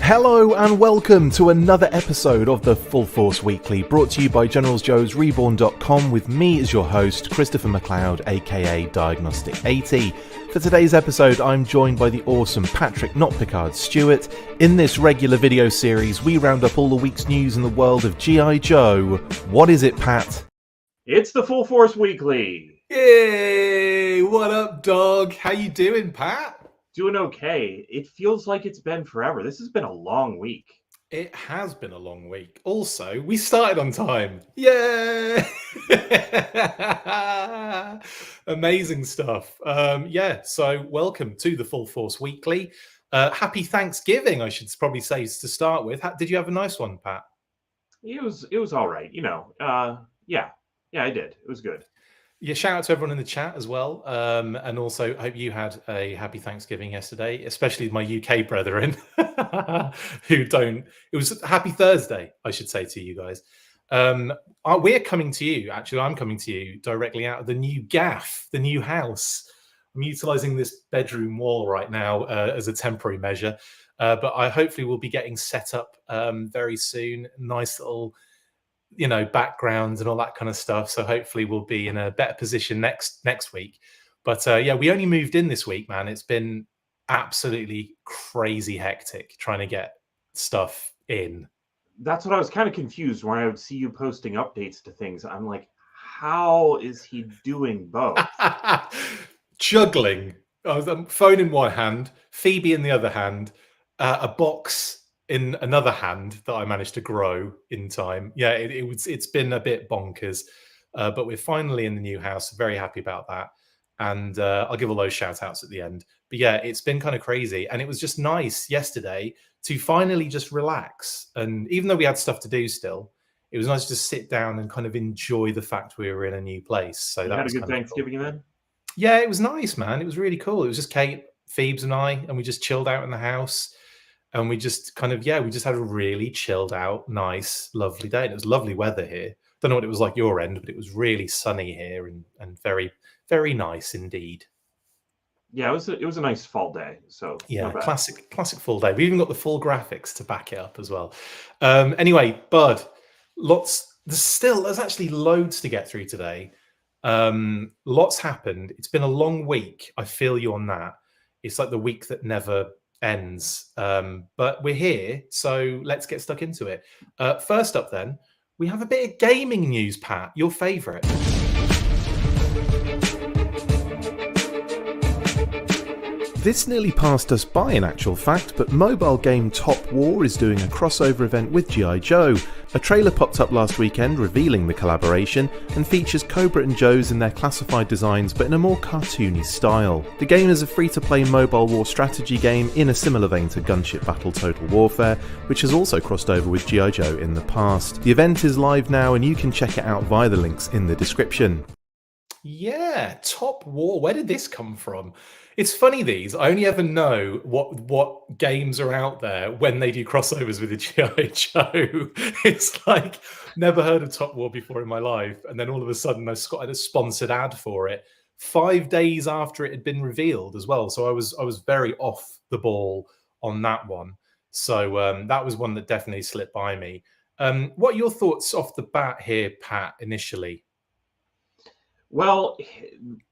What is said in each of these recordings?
Hello and welcome to another episode of the Full Force Weekly, brought to you by Generals Joe's REBORN.com with me as your host, Christopher McLeod AKA Diagnostik80. For today's episode, I'm joined by the awesome Patrick Notpicard Stewart. In this regular video series, we round up all the week's news in the world of G.I. Joe. What is it, Pat? It's the Full Force Weekly. Yay! What up, dog? How you doing, Pat? Doing okay. It feels like it's been forever. This has been a long week. It has been a long week. Also, we started on time. Yay! Amazing stuff. So welcome to the Full Force Weekly. Happy Thanksgiving, I should probably say to start with. Did you have a nice one, Pat? It was all right. Yeah, I did. It was good. Yeah, shout out to everyone in the chat as well. And also, I hope you had a happy Thanksgiving yesterday, especially my UK brethren who don't. It was happy Thursday, I should say to you guys. We're coming to you, actually, I'm coming to you directly out of the new gaff, the new house. I'm utilizing this bedroom wall right now as a temporary measure, but I hopefully will be getting set up very soon. Nice little backgrounds and all that kind of stuff. So hopefully we'll be in a better position next week. But we only moved in this week, man. It's been absolutely crazy hectic trying to get stuff in. That's what I was kind of confused when I would see you posting updates to things. I'm like, how is he doing both? Juggling. I was phone in one hand, Phoebe in the other hand, a box in another hand that I managed to grow in time. Yeah, it's been a bit bonkers, but we're finally in the new house. Very happy about that. And I'll give all those shout outs at the end. But yeah, it's been kind of crazy. And it was just nice yesterday to finally just relax. And even though we had stuff to do still, it was nice to just sit down and kind of enjoy the fact we were in a new place. So you that had was a good Thanksgiving cool. then? Yeah, it was nice, man. It was really cool. It was just Kate, Phoebes and I, and we just chilled out in the house. And we just we just had a really chilled out, nice, lovely day. And it was lovely weather here. Don't know what it was like your end, but it was really sunny here and very, very nice indeed. Yeah, it was a nice fall day. So yeah, classic fall day. We even got the full graphics to back it up as well. Anyway, Bud, there's actually loads to get through today. Lots happened. It's been a long week. I feel you on that. It's like the week that never ends, but we're here, so let's get stuck into it. First up then, we have a bit of gaming news, Pat, your favorite. This nearly passed us by in actual fact, but mobile game Top War is doing a crossover event with G.I. Joe. A trailer popped up last weekend revealing the collaboration and features Cobra and Joes in their classified designs but in a more cartoony style. The game is a free-to-play mobile war strategy game in a similar vein to Gunship Battle Total Warfare, which has also crossed over with G.I. Joe in the past. The event is live now and you can check it out via the links in the description. Yeah, Top War, where did this come from? It's funny, I only ever know what games are out there when they do crossovers with the G.I. Joe. It's like, never heard of Top War before in my life. And then all of a sudden I got a sponsored ad for it 5 days after it had been revealed as well. So I was very off the ball on that one. So that was one that definitely slipped by me. What are your thoughts off the bat here, Pat, initially? Well,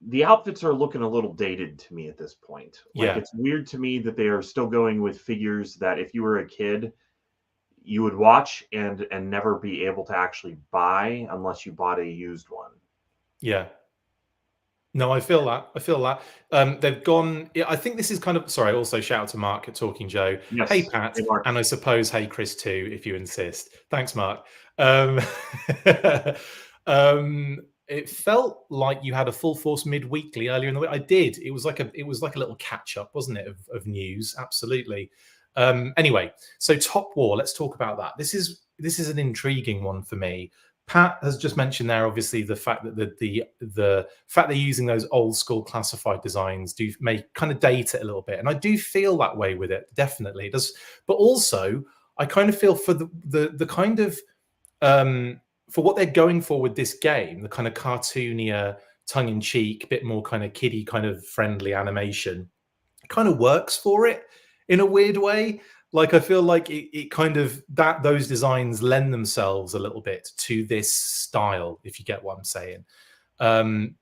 the outfits are looking a little dated to me at this point. It's weird to me that they are still going with figures that if you were a kid, you would watch and never be able to actually buy unless you bought a used one. Yeah. No, I feel that. They've gone. I think this is kind of. Sorry. Also, shout out to Mark at Talking Joe. Yes. Hey Pat, and I suppose hey Chris too, if you insist. Thanks, Mark. It felt like you had a Full Force midweekly earlier in the week. I did. It was like a little catch up, wasn't it, of news? Absolutely. Anyway, so Top War. Let's talk about that. This is an intriguing one for me. Pat has just mentioned there, obviously, the fact that the fact they're using those old school classified designs may kind of date it a little bit, and I do feel that way with it. Definitely, it does. But also, I kind of feel for the kind of for what they're going for with this game, the kind of cartoonier, tongue-in-cheek, bit more kind of kiddie kind of friendly animation, kind of works for it in a weird way. Like, I feel like it kind of those designs lend themselves a little bit to this style, if you get what I'm saying.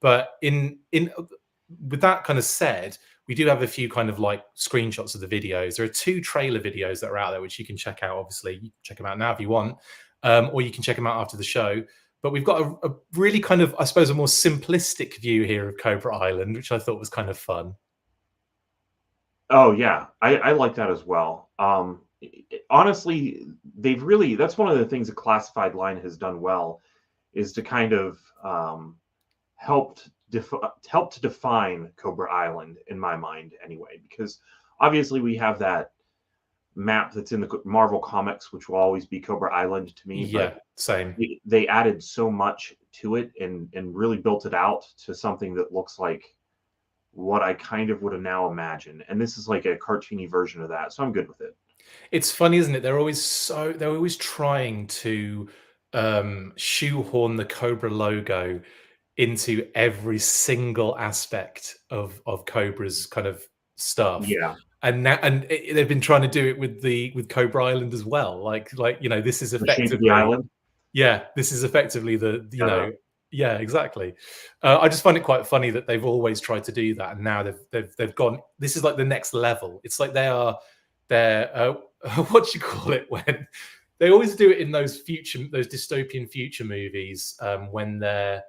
But with that kind of said, we do have a few kind of like screenshots of the videos. There are 2 trailer videos that are out there, which you can check out. Obviously, you can check them out now if you want, or you can check them out after the show. But we've got a really kind of, I suppose, a more simplistic view here of Cobra Island, which I thought was kind of fun. Oh yeah, I like that as well. Honestly, they've really, that's one of the things the classified line has done well, is to kind of helped to define Cobra Island, in my mind anyway, because obviously we have that map that's in the Marvel comics, which will always be Cobra Island to me. Yeah, but same. They added so much to it and really built it out to something that looks like what I kind of would have now imagined. And this is like a cartoony version of that. So I'm good with it. It's funny, isn't it? They're always trying to shoehorn the Cobra logo into every single aspect of Cobra's kind of stuff. Yeah. And they've been trying to do it with Cobra Island as well. Like, you know, this is effectively the island. Yeah, this is effectively the, you know, yeah, exactly. I just find it quite funny that they've always tried to do that, and now they've gone. This is like the next level. It's like they're what do you call it, when they always do it in those dystopian future movies, when they're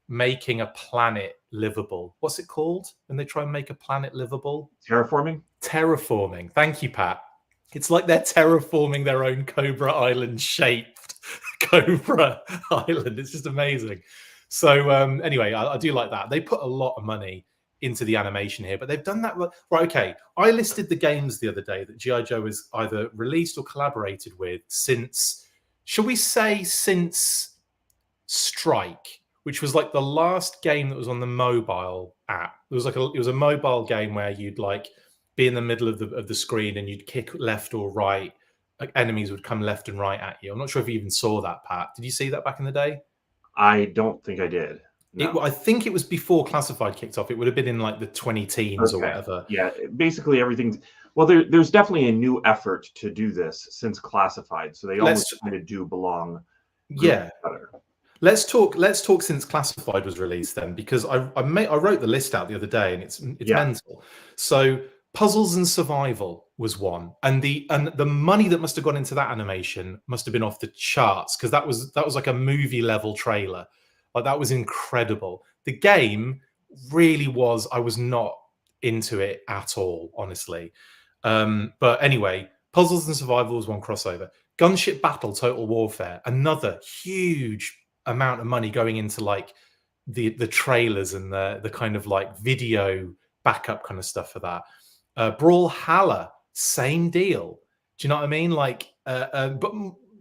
making a planet livable. What's it called when they try and make a planet livable? Terraforming. Thank you, Pat. It's like they're terraforming their own Cobra Island shaped Cobra Island. It's just amazing. So anyway, I do like that. They put a lot of money into the animation here, but they've done that right. Okay, I listed the games the other day that G.I. Joe has either released or collaborated with since, shall we say, since Strike, which was like the last game that was on the mobile app. It was a mobile game where you'd like be in the middle of the screen and you'd kick left or right. Like enemies would come left and right at you. I'm not sure if you even saw that, Pat. Did you see that back in the day? I don't think I did. No. I think it was before Classified kicked off. It would have been in like the 2010s or whatever. Yeah, basically everything's. Well, there's definitely a new effort to do this since Classified, so they almost kind of do belong. Yeah. Better. Let's talk since Classified was released then, because I wrote the list out the other day and it's mental. So Puzzles and Survival was one, and the money that must have gone into that animation must have been off the charts, because that was like a movie level trailer. Like, that was incredible. The game really was. I was not into it at all, honestly. But anyway, Puzzles and Survival was one crossover. Gunship Battle Total Warfare, another huge amount of money going into like the trailers and the kind of like video backup kind of stuff for that. Brawlhalla, same deal. Do you know what I mean? Like, but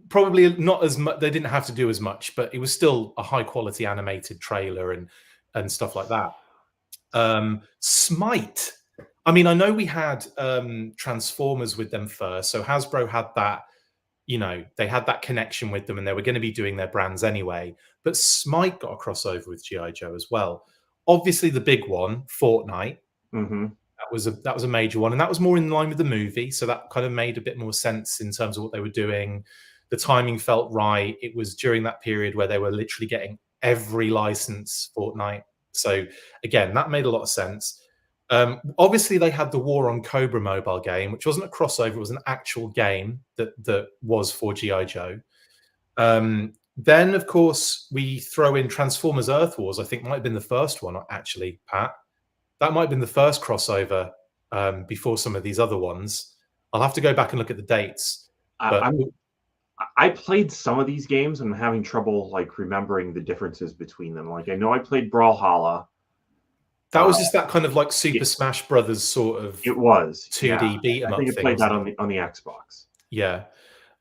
probably not as much. They didn't have to do as much, but it was still a high quality animated trailer and stuff like that. Smite. I mean, I know we had Transformers with them first, so Hasbro had that. You know, they had that connection with them, and they were going to be doing their brands anyway. But Smite got a crossover with G.I. Joe as well. Obviously, the big one, Fortnite. Mm-hmm. That was a major one, and that was more in line with the movie, so that kind of made a bit more sense in terms of what they were doing. The timing felt right. It was during that period where they were literally getting every license Fortnite. So again, that made a lot of sense. Obviously, they had the War on Cobra mobile game, which wasn't a crossover; it was an actual game that was for G.I. Joe. Then, of course, we throw in Transformers Earth Wars. I think might have been the first one, actually, Pat. That might have been the first crossover before some of these other ones. I'll have to go back and look at the dates. I played some of these games and I'm having trouble like remembering the differences between them. Like, I know I played Brawlhalla. That was just that kind of like Super Smash Brothers sort of. It was 2D beat 'em up. I think I played that on the Xbox. Yeah.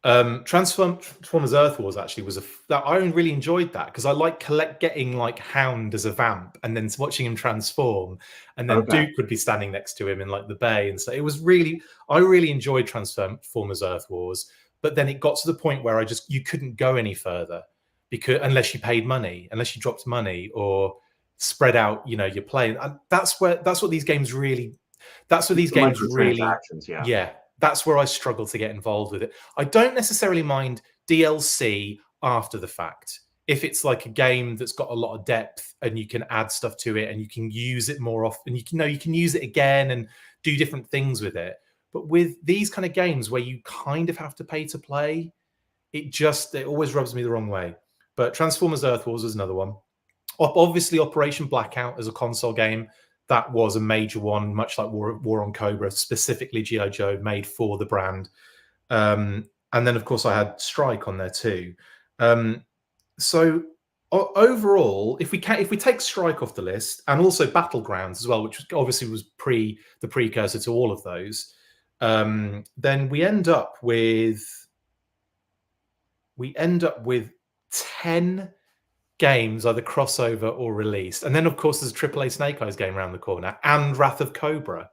Transformers Earth Wars actually was that I really enjoyed that, because I like getting like Hound as a vamp and then watching him transform, and then Duke would be standing next to him in like the bay, and so it was I really enjoyed Transformers Earth Wars. But then it got to the point where you couldn't go any further, because unless you paid money, unless you dropped money or spread out, you know, your play. And that's what these games really. That's what these games really. Yeah. that's where I struggle to get involved with it. I don't necessarily mind DLC after the fact. If it's like a game that's got a lot of depth and you can add stuff to it and you can use it more often, you can use it again and do different things with it. But with these kind of games where you kind of have to pay to play, it always rubs me the wrong way. But Transformers Earth Wars is another one. Obviously, Operation Blackout as a console game, that was a major one, much like War on Cobra, specifically G.I. Joe, made for the brand. And then, of course, I had Strike on there too. So overall, if we take Strike off the list, and also Battlegrounds as well, which obviously was the precursor to all of those, then we end up with 10 games either crossover or released. And then, of course, there's a AAA Snake Eyes game around the corner and Wrath of Cobra,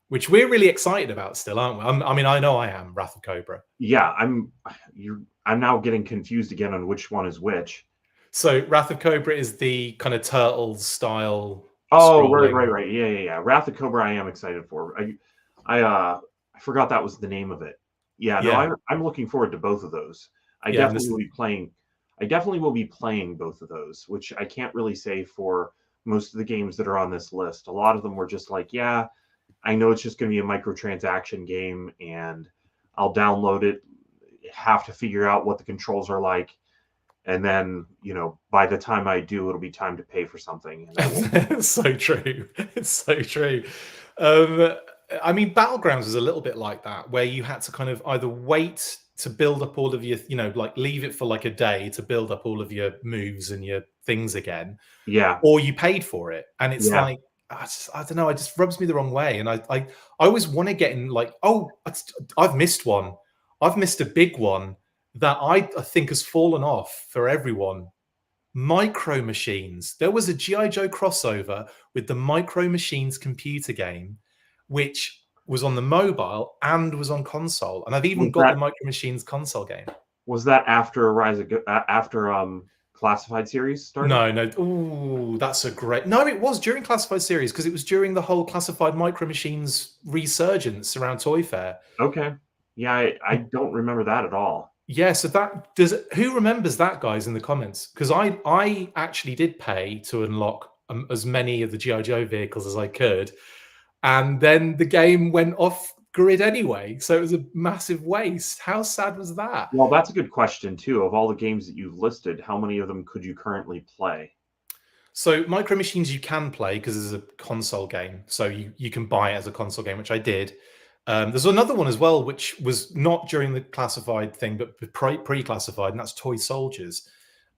which we're really excited about still, aren't we? I mean, I know I am, Wrath of Cobra. Yeah, I'm now getting confused again on which one is which. So Wrath of Cobra is the kind of Turtles style. Oh, right. Yeah. Wrath of Cobra I am excited for. I forgot that was the name of it. Yeah, no, I'm looking forward to both of those. I definitely will be playing both of those, which I can't really say for most of the games that are on this list. A lot of them were just like, yeah, I know it's just going to be a microtransaction game and I'll download it, have to figure out what the controls are like. And then, by the time I do, it'll be time to pay for something. It's so true. It's so true. I mean, Battlegrounds was a little bit like that, where you had to kind of either wait to build up all of your, like leave it for like a day to build up all of your moves and your things again. Yeah. Or you paid for it. And it's like, I don't know, it just rubs me the wrong way. And I always want to get in like, I've missed one. I've missed a big one that I think has fallen off for everyone. Micro Machines. There was a G.I. Joe crossover with the Micro Machines computer game, which was on the mobile and was on console. And I've even got the Micro Machines console game. Was that after Classified Series started? No. Ooh, that's a great... No, it was during Classified Series because it was during the whole Classified Micro Machines resurgence around Toy Fair. Okay. Yeah, I don't remember that at all. Yeah, so who remembers that, guys, in the comments? Because I actually did pay to unlock as many of the G.I. Joe vehicles as I could. And then the game went off grid anyway. So it was a massive waste. How sad was that? Well, that's a good question, too. Of all the games that you've listed, how many of them could you currently play? So Micro Machines you can play because it's a console game. So you can buy it as a console game, which I did. There's another one as well, which was not during the classified thing, but pre-classified, and that's Toy Soldiers.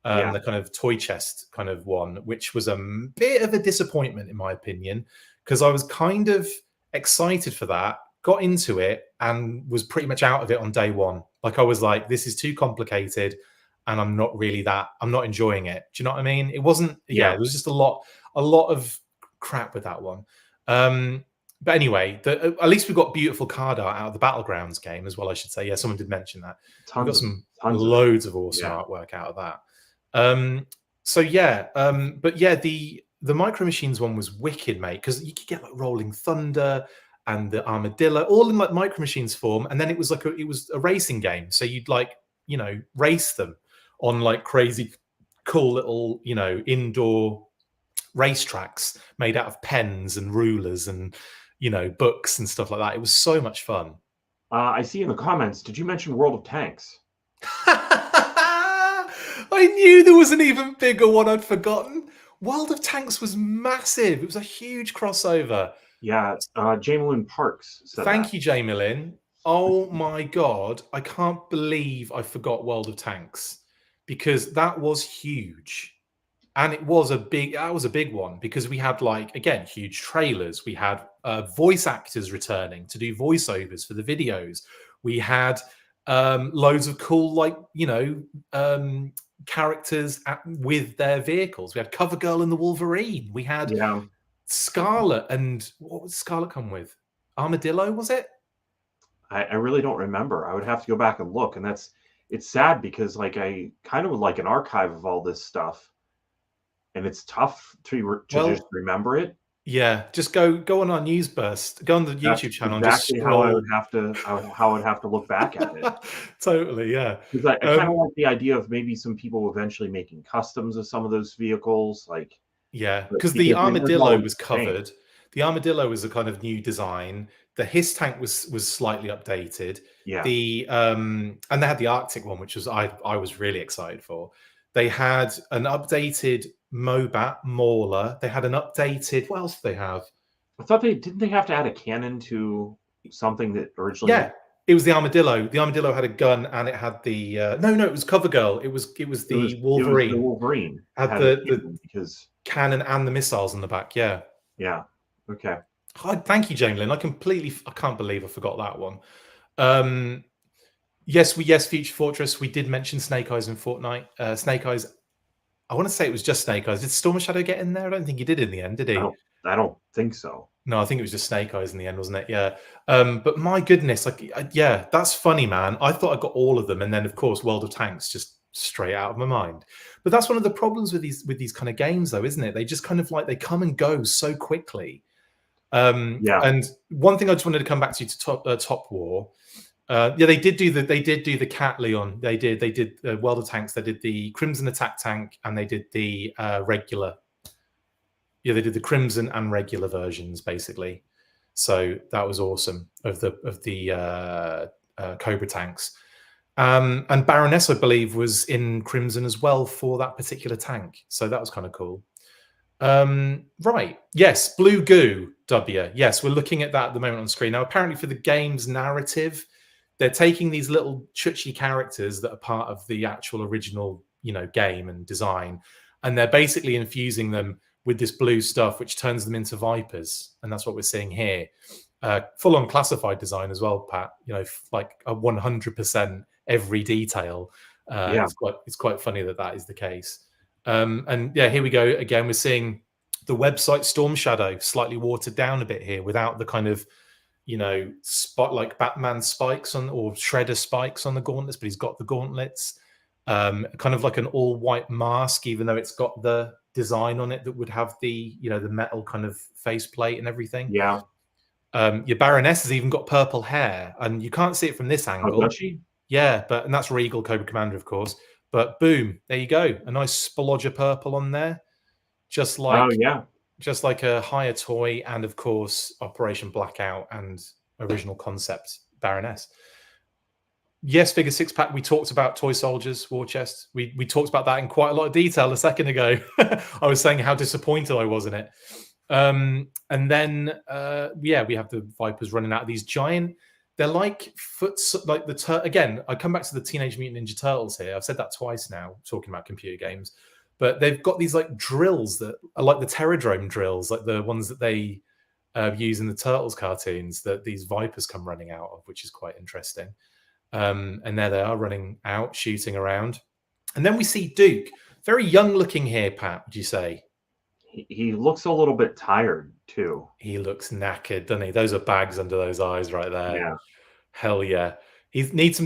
The kind of toy chest kind of one, which was a bit of a disappointment, in my opinion, because I was kind of excited for that, got into it, and was pretty much out of it on day one. Like, I was like, this is too complicated, and I'm not enjoying it. Do you know what I mean? It wasn't, there was just a lot of crap with that one. But anyway, at least we got beautiful card art out of the Battlegrounds game as well, I should say. Yeah, someone did mention that. We got loads of awesome artwork out of that. But yeah, the Micro Machines one was wicked, mate, because you could get like Rolling Thunder and the Armadillo all in like Micro Machines form, and then it was a racing game, so you'd race them on like crazy cool little indoor racetracks made out of pens and rulers and books and stuff like that. It was so much fun. I see in the comments, did you mention World of Tanks? I knew there was an even bigger one I'd forgotten. World of Tanks was massive. It was a huge crossover. Yeah, Jamelyn Parks said Thank you, Jamelyn. Oh my God. I can't believe I forgot World of Tanks because that was huge. And that was a big one because we had huge trailers. We had voice actors returning to do voiceovers for the videos. We had loads of cool, characters with their vehicles. We had CoverGirl and the Wolverine. We had Scarlet, and what would Scarlet come with? Armadillo, was it? I really don't remember. I would have to go back and look. And it's sad because I kind of would like an archive of all this stuff. And it's tough to just remember it. Yeah, just go on our news burst, go on the That's YouTube channel and just exactly how I would scroll. have to how I'd have to look back at it. Totally, yeah. 'Cause I kinda like the idea of maybe some people eventually making customs of some of those vehicles, like, Yeah, but because the because they're never armadillo always was the same. covered. The armadillo was a kind of new design. The his tank was slightly updated. Yeah. And they had the Arctic one, which was I was really excited for. They had an updated Mobat Mauler. They had an updated, what else did they have? I thought didn't they have to add a cannon to something that originally Yeah, it was the armadillo. The armadillo had a gun and it had the no, it was CoverGirl. It was the it was the Wolverine. Wolverine Had had a the cannon because cannon and the missiles on the back. Yeah. yeah. Okay. Thank you, Jane Lynn. I can't believe I forgot that one. Um, yes, Future Fortress. We did mention Snake Eyes in Fortnite. Snake Eyes. I want to say it was just Snake Eyes. Did Storm Shadow get in there? I don't think he did in the end, did he? I don't think so. No, I think it was just Snake Eyes in the end, wasn't it? Yeah. But my goodness, yeah, that's funny, man. I thought I got all of them, and then of course, World of Tanks just straight out of my mind. But that's one of the problems with these kind of games, though, isn't it? They just kind of like they come and go so quickly. Yeah. And one thing I just wanted to come back to Top War. Yeah, they did do the Cat Leon. They did World of Tanks. They did the Crimson Attack Tank, and they did the regular. Yeah, they did the Crimson and regular versions basically. So that was awesome of the Cobra tanks. And Baroness, I believe, was in Crimson as well for that particular tank. So that was kind of cool. Right. Yes, Blue Goo, W. Yes, we're looking at that at the moment on screen. Now, apparently for the game's narrative, they're taking these little chuchi characters that are part of the actual original, game and design, and they're basically infusing them with this blue stuff, which turns them into Vipers. And that's what we're seeing here. Full-on classified design as well, Pat. Like a 100% every detail. Yeah. It's quite funny that is the case. And yeah, here we go again. We're seeing the website Storm Shadow slightly watered down a bit here, without the kind of spot like Batman spikes or Shredder spikes on the gauntlets, but he's got the gauntlets. Kind of like an all white mask, even though it's got the design on it that would have the the metal kind of faceplate and everything. Yeah. Your Baroness has even got purple hair, and you can't see it from this angle. Oh, does she? Yeah, and that's Regal Cobra Commander, of course. But boom, there you go, a nice splodge purple on there, just like a Hiya toy, and of course Operation Blackout and original concept Baroness. Yes, figure 6-pack. We talked about Toy Soldiers War Chest. We talked about that in quite a lot of detail a second ago. I was saying how disappointed I was in it. And then we have the Vipers running out of these giant. They're like like again. I come back to the Teenage Mutant Ninja Turtles here. I've said that twice now, talking about computer games. But they've got these like drills that are like the Terradrome drills, like the ones that they use in the Turtles cartoons. That these Vipers come running out of, which is quite interesting. And there they are running out, shooting around. And then we see Duke, very young looking here, Pat, would you say? He looks a little bit tired too. He looks knackered, doesn't he? Those are bags under those eyes right there. Yeah. Hell yeah. He needs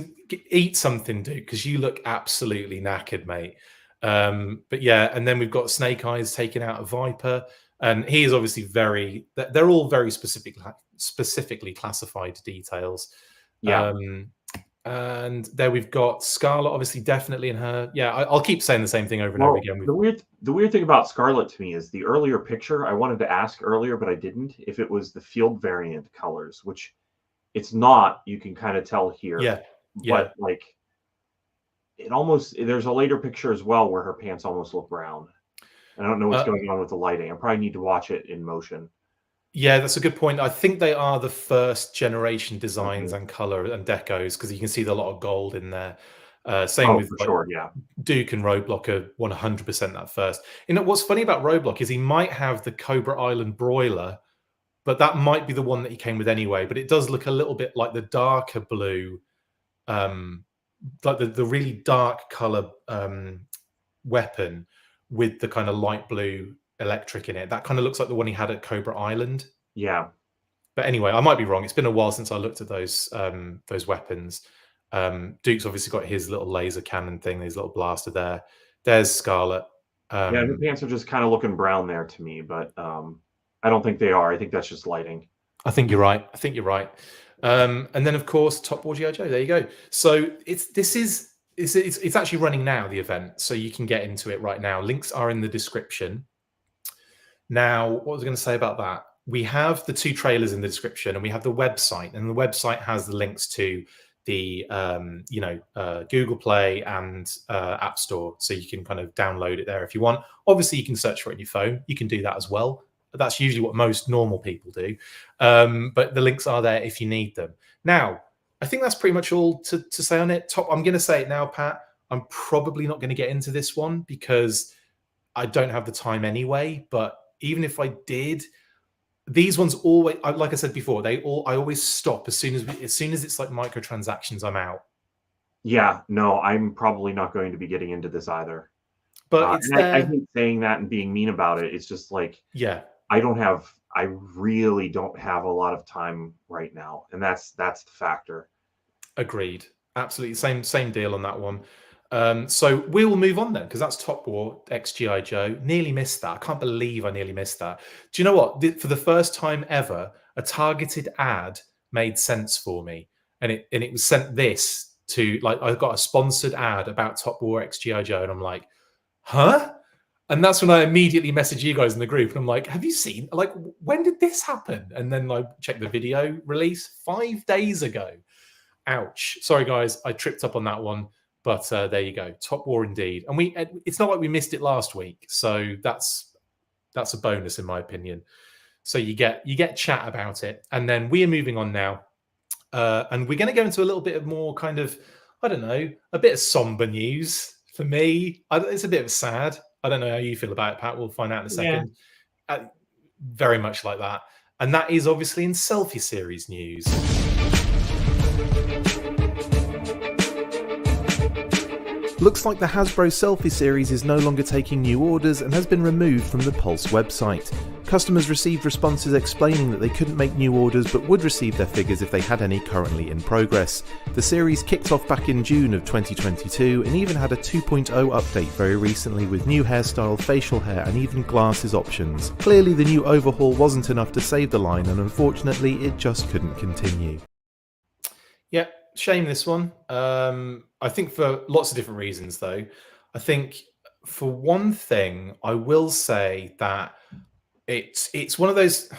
eat something, Duke, because you look absolutely knackered, mate. But yeah, and then we've got Snake Eyes taking out a Viper. And he is obviously they're all very specifically classified details. Yeah. And there we've got Scarlet, obviously, definitely in her. Yeah, I'll keep saying the same thing over and over again. The weird thing about Scarlet to me is the earlier picture. I wanted to ask earlier, but I didn't. If it was the field variant colors, which it's not, you can kind of tell here. Yeah. But like, there's a later picture as well where her pants almost look brown. I don't know what's going on with the lighting. I probably need to watch it in motion. Yeah, that's a good point. I think they are the first generation designs and color and decos, because you can see a lot of gold in there. Same with Duke and Roadblock are 100% that first. What's funny about Roadblock is he might have the Cobra Island broiler, but that might be the one that he came with anyway. But it does look a little bit like the darker blue, like the really dark color weapon with the kind of light blue electric in it. That kind of looks like the one he had at Cobra Island. Yeah. But anyway, I might be wrong. It's been a while since I looked at those weapons. Duke's obviously got his little laser cannon thing, his little blaster there. There's Scarlet. The pants are just kind of looking brown there to me, but I don't think they are. I think that's just lighting. I think you're right. I think you're right. And then, of course, Top War G.I. Joe. There you go. So it's actually running now, the event, so you can get into it right now. Links are in the description. Now, what was I going to say about that? We have the 2 trailers in the description, and we have the website, and the website has the links to the Google Play and App Store, so you can kind of download it there if you want. Obviously, you can search for it on your phone. You can do that as well. That's usually what most normal people do. But the links are there if you need them. Now, I think that's pretty much all to say on it. I'm going to say it now, Pat. I'm probably not going to get into this one because I don't have the time anyway. But even if I did, these ones always, like I said before, I always stop as soon as it's like microtransactions, I'm out. Yeah, no, I'm probably not going to be getting into this either. But I hate saying that and being mean about it. It's just like, yeah, I really don't have a lot of time right now, and that's the factor. Agreed. Absolutely, same deal on that one. So we will move on then, because that's Top War X G.I. Joe. Nearly missed that. I can't believe I nearly missed that. Do you know what? For the first time ever, a targeted ad made sense for me, and it was sent this to, like, I got a sponsored ad about Top War X G.I. Joe, and I'm like, huh? And that's when I immediately messaged you guys in the group, and I'm like, have you seen? Like, when did this happen? And then I checked the video release 5 days ago. Ouch. Sorry, guys. I tripped up on that one. But there you go. Top War indeed. And it's not like we missed it last week. So that's a bonus in my opinion. So you get chat about it. And then we are moving on now. And we're going to go into a little bit of more kind of, I don't know, a bit of somber news for me. It's a bit of sad. I don't know how you feel about it, Pat. We'll find out in a second. Yeah. Very much like that. And that is obviously in Selfie Series news. Looks like the Hasbro Selfie Series is no longer taking new orders and has been removed from the Pulse website. Customers received responses explaining that they couldn't make new orders but would receive their figures if they had any currently in progress. The series kicked off back in June of 2022 and even had a 2.0 update very recently with new hairstyle, facial hair and even glasses options. Clearly the new overhaul wasn't enough to save the line and unfortunately it just couldn't continue. Yep. Shame this one. I think for lots of different reasons, though. I think for one thing, I will say that it's one of those.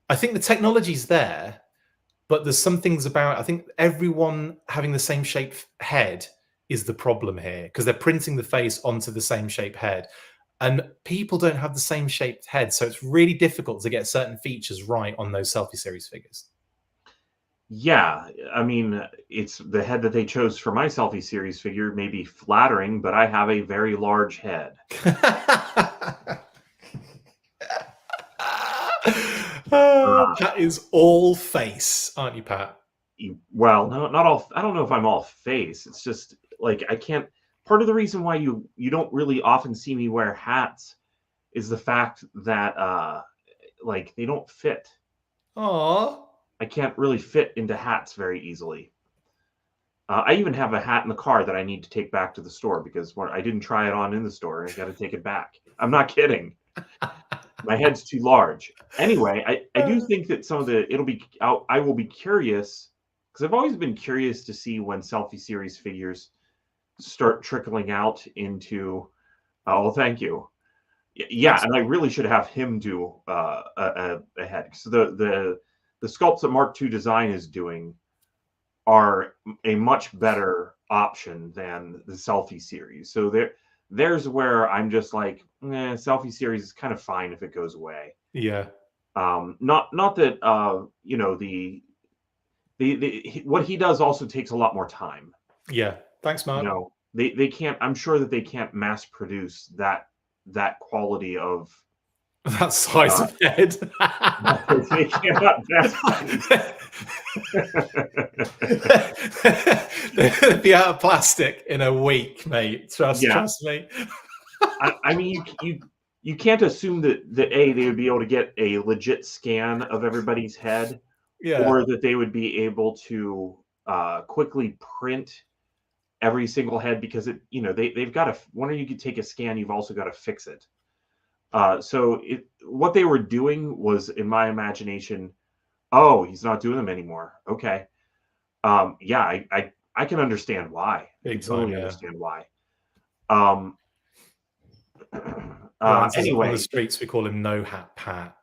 I think the technology's there, but there's some things about. I think everyone having the same shaped head is the problem here because they're printing the face onto the same shaped head, and people don't have the same shaped head, so it's really difficult to get certain features right on those Selfie Series figures. Yeah, I mean, it's the head that they chose for my Selfie Series figure may be flattering, but I have a very large head. Pat is all face, aren't you, Pat? Well, no, not all. I don't know if I'm all face. It's just like I can't. Part of the reason why you don't really often see me wear hats is the fact that like they don't fit. Aww. I can't really fit into hats very easily. I even have a hat in the car that I need to take back to the store because I didn't try it on in the store and I got to take it back. I'm not kidding. My head's too large. Anyway, I do think that some of the I will be curious because I've always been curious to see when Selfie Series figures start trickling out into. Oh, thank you. Yeah, and I really should have him do a head. So the sculpts that Mark II Design is doing are a much better option than the Selfie Series. So there's where I'm just like, Selfie Series is kind of fine if it goes away. Yeah. Not that you know the what he does also takes a lot more time. Yeah. Thanks, Mark. You know, they can't. I'm sure that they can't mass produce that quality of. That size of head. They cannot They'd be out of plastic in a week, mate. Trust me. I mean, you can't assume that they would be able to get a legit scan of everybody's head, or that they would be able to quickly print every single head because they've got to. Whenever you can take a scan, you've also got to fix it. So what they were doing was, in my imagination, oh, he's not doing them anymore. Okay. Yeah, I can understand why. I can totally understand why. Anyway, on the Anyway, streets we call him No Hat Pat.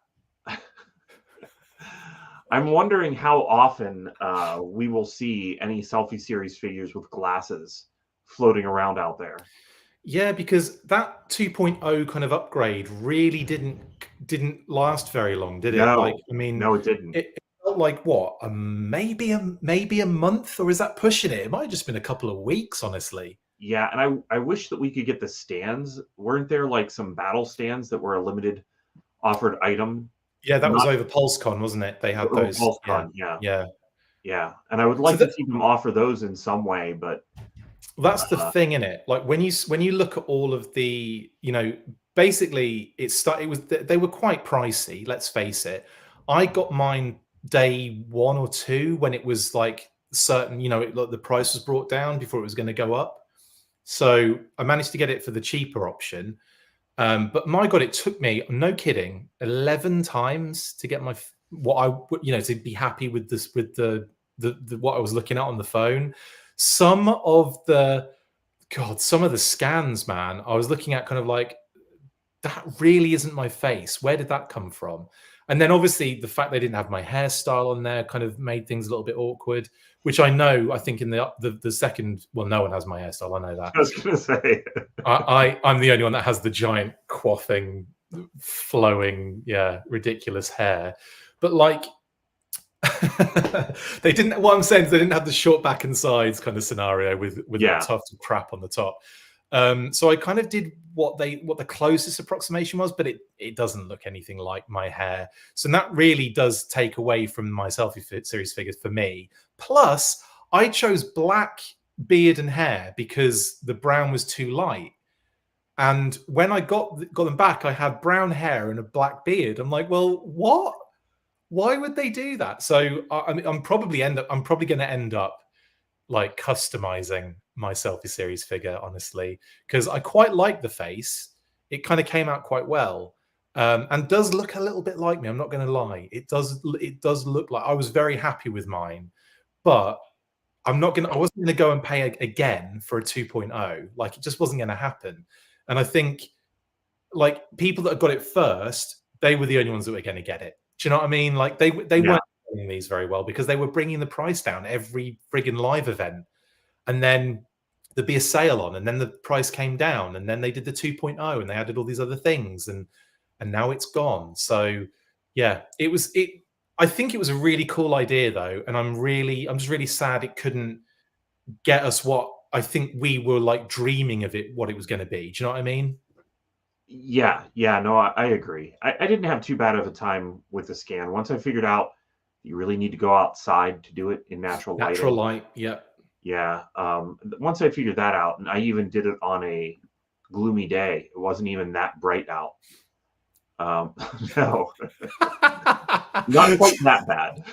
I'm wondering how often we will see any Selfie Series figures with glasses floating around out there. Yeah, because that 2.0 kind of upgrade really didn't last very long, did it? No, like, I mean, no, it didn't. It felt like what, maybe a month, or is that pushing it? It might have just been a couple of weeks, honestly. Yeah, and I wish that we could get the stands. Weren't there like some battle stands that were a limited offered item? Yeah, that was over PulseCon, wasn't it? They had those. PulseCon, yeah. And I would like to see them offer those in some way, but that's the thing, in it. Like when you look at all of the, basically they were quite pricey. Let's face it. I got mine day 1 or 2 when it was like certain, the price was brought down before it was going to go up. So I managed to get it for the cheaper option. But my God, it took me, no kidding, 11 times to get to be happy with this, with the what I was looking at on the phone. Some of the scans, man, I was looking at kind of like, that really isn't my face. Where did that come from? And then obviously the fact they didn't have my hairstyle on there kind of made things a little bit awkward, which I think in the second, well, no one has my hairstyle. I know that. I was going to say. I'm the only one that has the giant quaffing, flowing, ridiculous hair. But like, they didn't. What I'm saying is they didn't have the short back and sides kind of scenario with the tuft of crap on the top. So I kind of did what the closest approximation was, but it doesn't look anything like my hair. So that really does take away from my Selfie Series figures for me. Plus, I chose black beard and hair because the brown was too light. And when I got them back, I had brown hair and a black beard. I'm like, well, what? Why would they do that? So I'm probably going to end up like customizing my Selfie Series figure, honestly, because I quite like the face. It kind of came out quite well, and does look a little bit like me. I'm not going to lie. It does look like, I was very happy with mine, but I wasn't going to go and pay again for a 2.0. Like, it just wasn't going to happen. And I think like people that got it first, they were the only ones that were going to get it. Do you know what I mean? Like they weren't doing these very well because they were bringing the price down every friggin' live event. And then there'd be a sale on, and then the price came down, and then they did the 2.0 and they added all these other things, and now it's gone. So yeah, I think it was a really cool idea though. And I'm just really sad it couldn't get us what I think we were like dreaming of it, what it was going to be. Do you know what I mean? Yeah, no, I agree. I didn't have too bad of a time with the scan. Once I figured out you really need to go outside to do it in natural light. Natural light, yeah. Yeah. Once I figured that out, and I even did it on a gloomy day, it wasn't even that bright out. No, not quite that bad.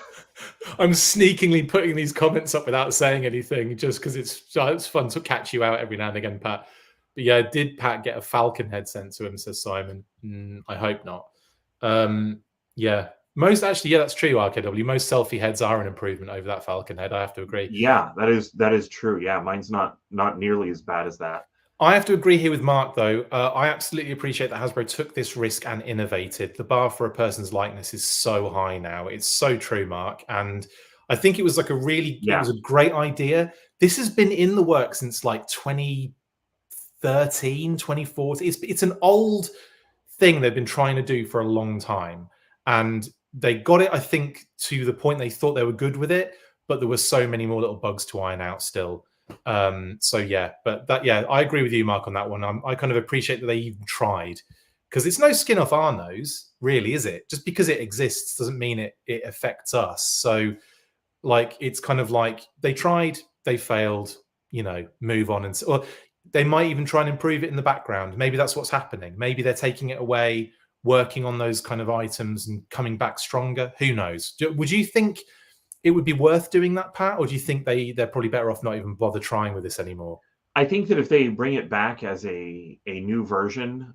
I'm sneakingly putting these comments up without saying anything, just because it's fun to catch you out every now and again, Pat. But yeah, did Pat get a falcon head sent to him, says Simon? I hope not. Yeah. That's true, RKW. Most Selfie heads are an improvement over that falcon head. I have to agree. Yeah, that is true. Yeah, mine's not nearly as bad as that. I have to agree here with Mark, though. I absolutely appreciate that Hasbro took this risk and innovated. The bar for a person's likeness is so high now. It's so true, Mark. And I think it was like it was a great idea. This has been in the works since like 2013, 2014. It's an old thing they've been trying to do for a long time. And they got it, I think, to the point they thought they were good with it, but there were so many more little bugs to iron out still. So yeah, but I agree with you, Mark, on that one. I kind of appreciate that they even tried, because it's no skin off our nose, really, is it? Just because it exists doesn't mean it affects us. So like, it's kind of like they tried, they failed, move on, or they might even try and improve it in the background. Maybe that's what's happening. Maybe they're taking it away, working on those kind of items and coming back stronger. Who knows? Would you think it would be worth doing that, Pat? Or do you think they're probably better off not even bother trying with this anymore? I think that if they bring it back as a new version,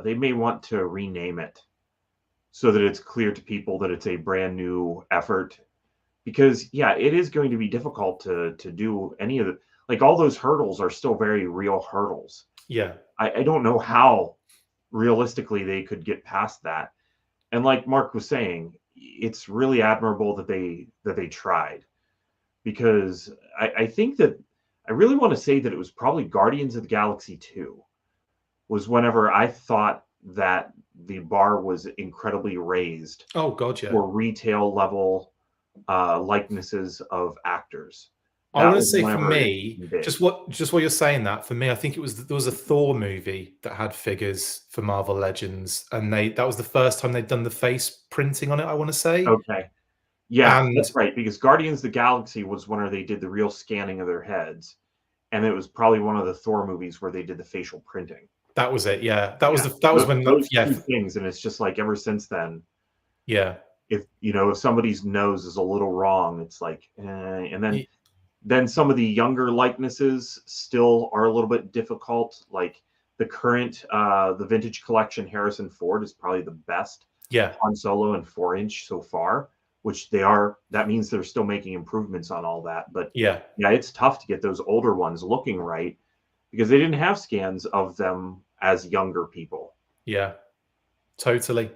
they may want to rename it so that it's clear to people that it's a brand new effort. Because yeah, it is going to be difficult to do any of the, like, all those hurdles are still very real hurdles. Yeah. I don't know how realistically they could get past that. And like Mark was saying, it's really admirable that they tried, because I think that I really want to say that it was probably Guardians of the Galaxy 2 was whenever I thought that the bar was incredibly raised Oh God, yeah. for retail level likenesses of actors. I That want to was say for whenever it me, became big. just what you're saying that, for me, I think there was a Thor movie that had figures for Marvel Legends, and that was the first time they'd done the face printing on it, I want to say. Okay. Yeah, And that's right, because Guardians of the Galaxy was whenever they did the real scanning of their heads, and it was probably one of the Thor movies where they did the facial printing. that was it. Yeah, that was when those two things, and it's just like ever since then. Yeah. If somebody's nose is a little wrong, it's like, and then some of the younger likenesses still are a little bit difficult. Like the current, the vintage collection Harrison Ford is probably the best. Yeah. Han Solo and 4-inch so far, which they are. That means they're still making improvements on all that. But yeah, it's tough to get those older ones looking right because they didn't have scans of them as younger people. Yeah, totally.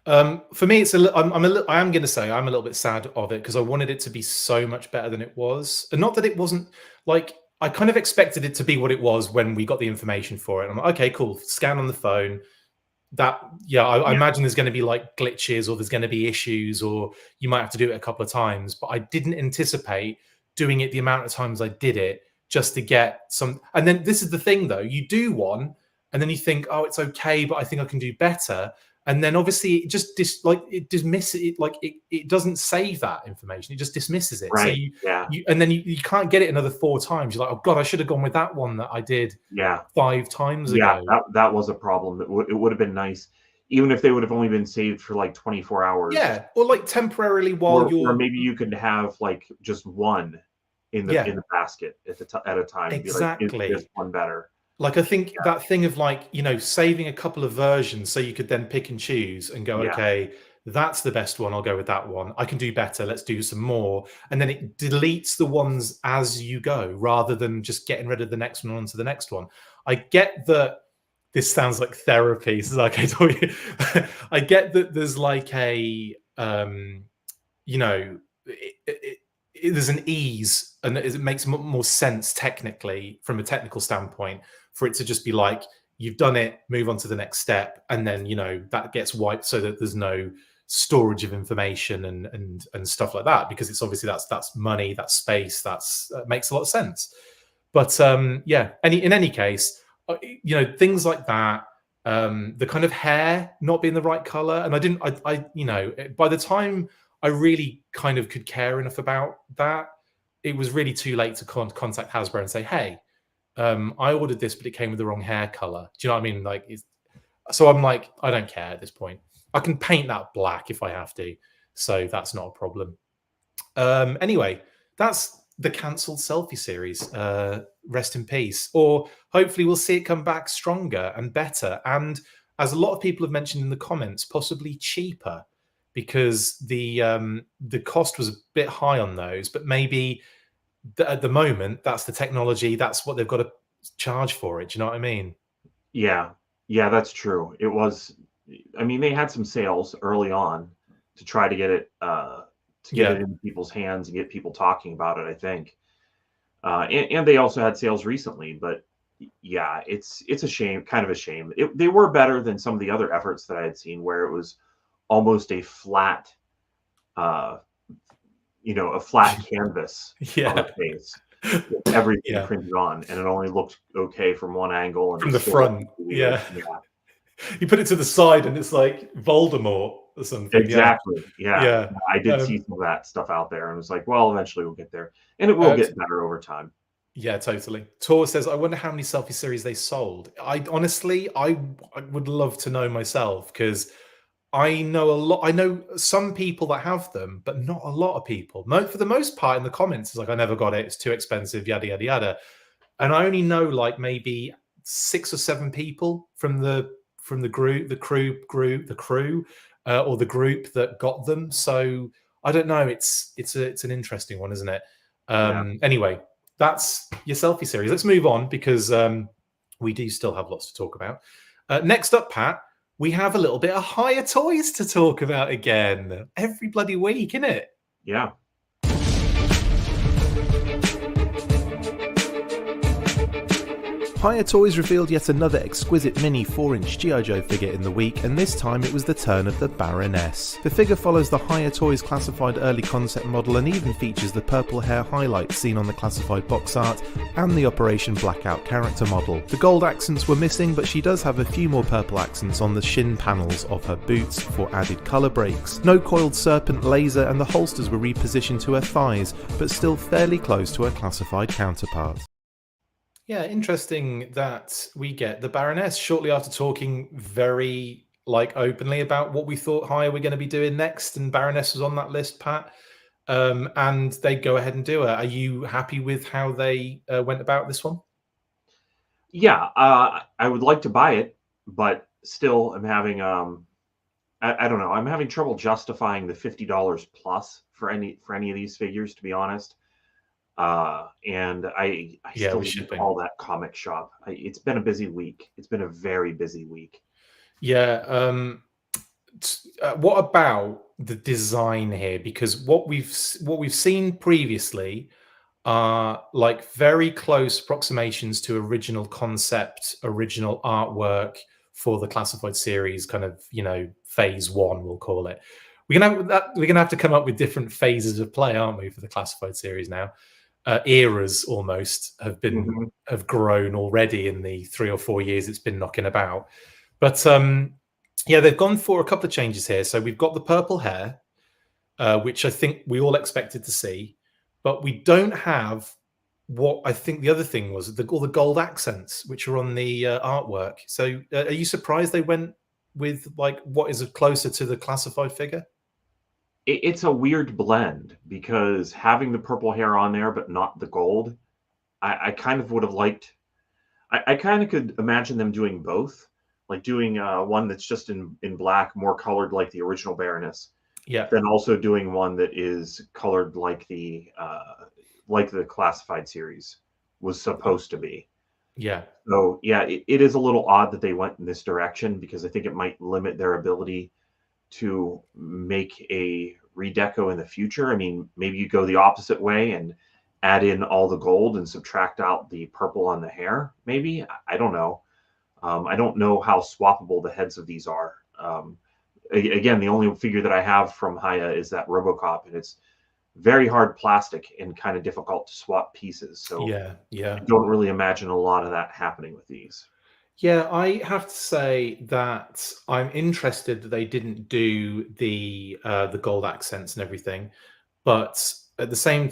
For me, it's I am going to say I'm a little bit sad of it because I wanted it to be so much better than it was, and not that it wasn't. Like, I kind of expected it to be what it was when we got the information for it. I'm like, okay, cool, scan on the phone. I imagine there's going to be like glitches, or there's going to be issues, or you might have to do it a couple of times. But I didn't anticipate doing it the amount of times I did it just to get some. And then this is the thing, though: you do one, and then you think, oh, it's okay, but I think I can do better. And then obviously it just dismisses it, like it doesn't save that information. It just dismisses it. Right. So and then you can't get it another 4 times. You're like, oh God, I should have gone with that one that I did 5 times ago. Yeah, that was a problem. It would have been nice, even if they would have only been saved for like 24 hours. Yeah, or like temporarily while or maybe you could have like just one in the basket at a time. Exactly. Be like, is one better? Like, I think that thing of like, saving a couple of versions so you could then pick and choose and go, okay, that's the best one. I'll go with that one. I can do better. Let's do some more. And then it deletes the ones as you go rather than just getting rid of the next one onto the next one. I get that this sounds like therapy. So like I get that there's like a, there's an ease, and it makes more sense technically from a technical standpoint for it to just be like, you've done it, move on to the next step, and then that gets wiped so that there's no storage of information and stuff like that, because it's obviously that's money, that's space, that makes a lot of sense. But in any case, things like that, the kind of hair not being the right color, and by the time I really kind of could care enough about that, it was really too late to contact Hasbro and say, hey, I ordered this, but it came with the wrong hair color. Do you know what I mean? Like, so I'm like, I don't care at this point. I can paint that black if I have to. So that's not a problem. Anyway, that's the cancelled Selfie series. Rest in peace. Or hopefully we'll see it come back stronger and better. And as a lot of people have mentioned in the comments, possibly cheaper, because the cost was a bit high on those, but maybe at the moment that's the technology, that's what they've got to charge for it. Do you know what I mean? Yeah, that's true. It was, I mean, they had some sales early on to try to get it it in people's hands and get people talking about it, I think. And they also had sales recently, but yeah, it's a shame, kind of a shame. They were better than some of the other efforts that I had seen, where it was almost a flat, a flat canvas of a face, with everything printed on, and it only looked okay from one angle and from the front. Yeah. You put it to the side, and it's like Voldemort or something. Exactly. Yeah. I did see some of that stuff out there, and was like, well, eventually we'll get there, and it will get better over time. Yeah, totally. Tor says, I wonder how many Selfie series they sold. I would love to know myself, because I know a lot. I know some people that have them, but not a lot of people. For the most part, in the comments, it's like, I never got it. It's too expensive, yada, yada, yada. And I only know like maybe 6 or 7 people from from the crew, or the group that got them. So I don't know. It's an interesting one, isn't it? Anyway, that's your Selfie series. Let's move on because we do still have lots to talk about. Next up, Pat, we have a little bit of Hiya Toys to talk about again. Every bloody week, isn't it? Yeah. Hiya Toys revealed yet another exquisite mini 4-inch G.I. Joe figure in the week, and this time it was the turn of the Baroness. The figure follows the Hiya Toys classified early concept model and even features the purple hair highlights seen on the classified box art and the Operation Blackout character model. The gold accents were missing, but she does have a few more purple accents on the shin panels of her boots for added colour breaks. No coiled serpent laser, and the holsters were repositioned to her thighs, but still fairly close to her classified counterpart. Yeah, interesting that we get the Baroness shortly after talking very openly about what we thought Hiya were going to be doing next, and Baroness was on that list, Pat. And they go ahead and do it. Are you happy with how they went about this one? Yeah, I would like to buy it, but still I'm having I don't know, I'm having trouble justifying the $50 plus for any of these figures, to be honest. And I still call that comic shop. It's been a busy week. It's been a very busy week. Yeah. What about the design here? Because what we've seen previously are very close approximations to original concept, original artwork for the classified series, kind of, phase 1, we'll call it. We're gonna have to come up with different phases of play, aren't we, for the classified series now? Eras almost have grown already in the 3 or 4 years it's been knocking about. But yeah, they've gone for a couple of changes here. So we've got the purple hair, which I think we all expected to see, but we don't have what I think the other thing was, all the gold accents which are on the artwork. So are you surprised they went with what is closer to the classified figure? It's a weird blend, because having the purple hair on there but not the gold, I kind of would have liked. I kind of could imagine them doing both, doing one that's just in black, more colored like the original Baroness. Yeah. Then also doing one that is colored like the classified series was supposed to be. Yeah. So yeah, it is a little odd that they went in this direction, because I think it might limit their ability to make a redeco in the future. I mean, maybe you go the opposite way and add in all the gold and subtract out the purple on the hair. Maybe, I don't know. I don't know how swappable the heads of these are. Again, the only figure that I have from Hiya is that RoboCop, and it's very hard plastic and kind of difficult to swap pieces. So yeah, I don't really imagine a lot of that happening with these. Yeah, I have to say that I'm interested that they didn't do the gold accents and everything, but at the same,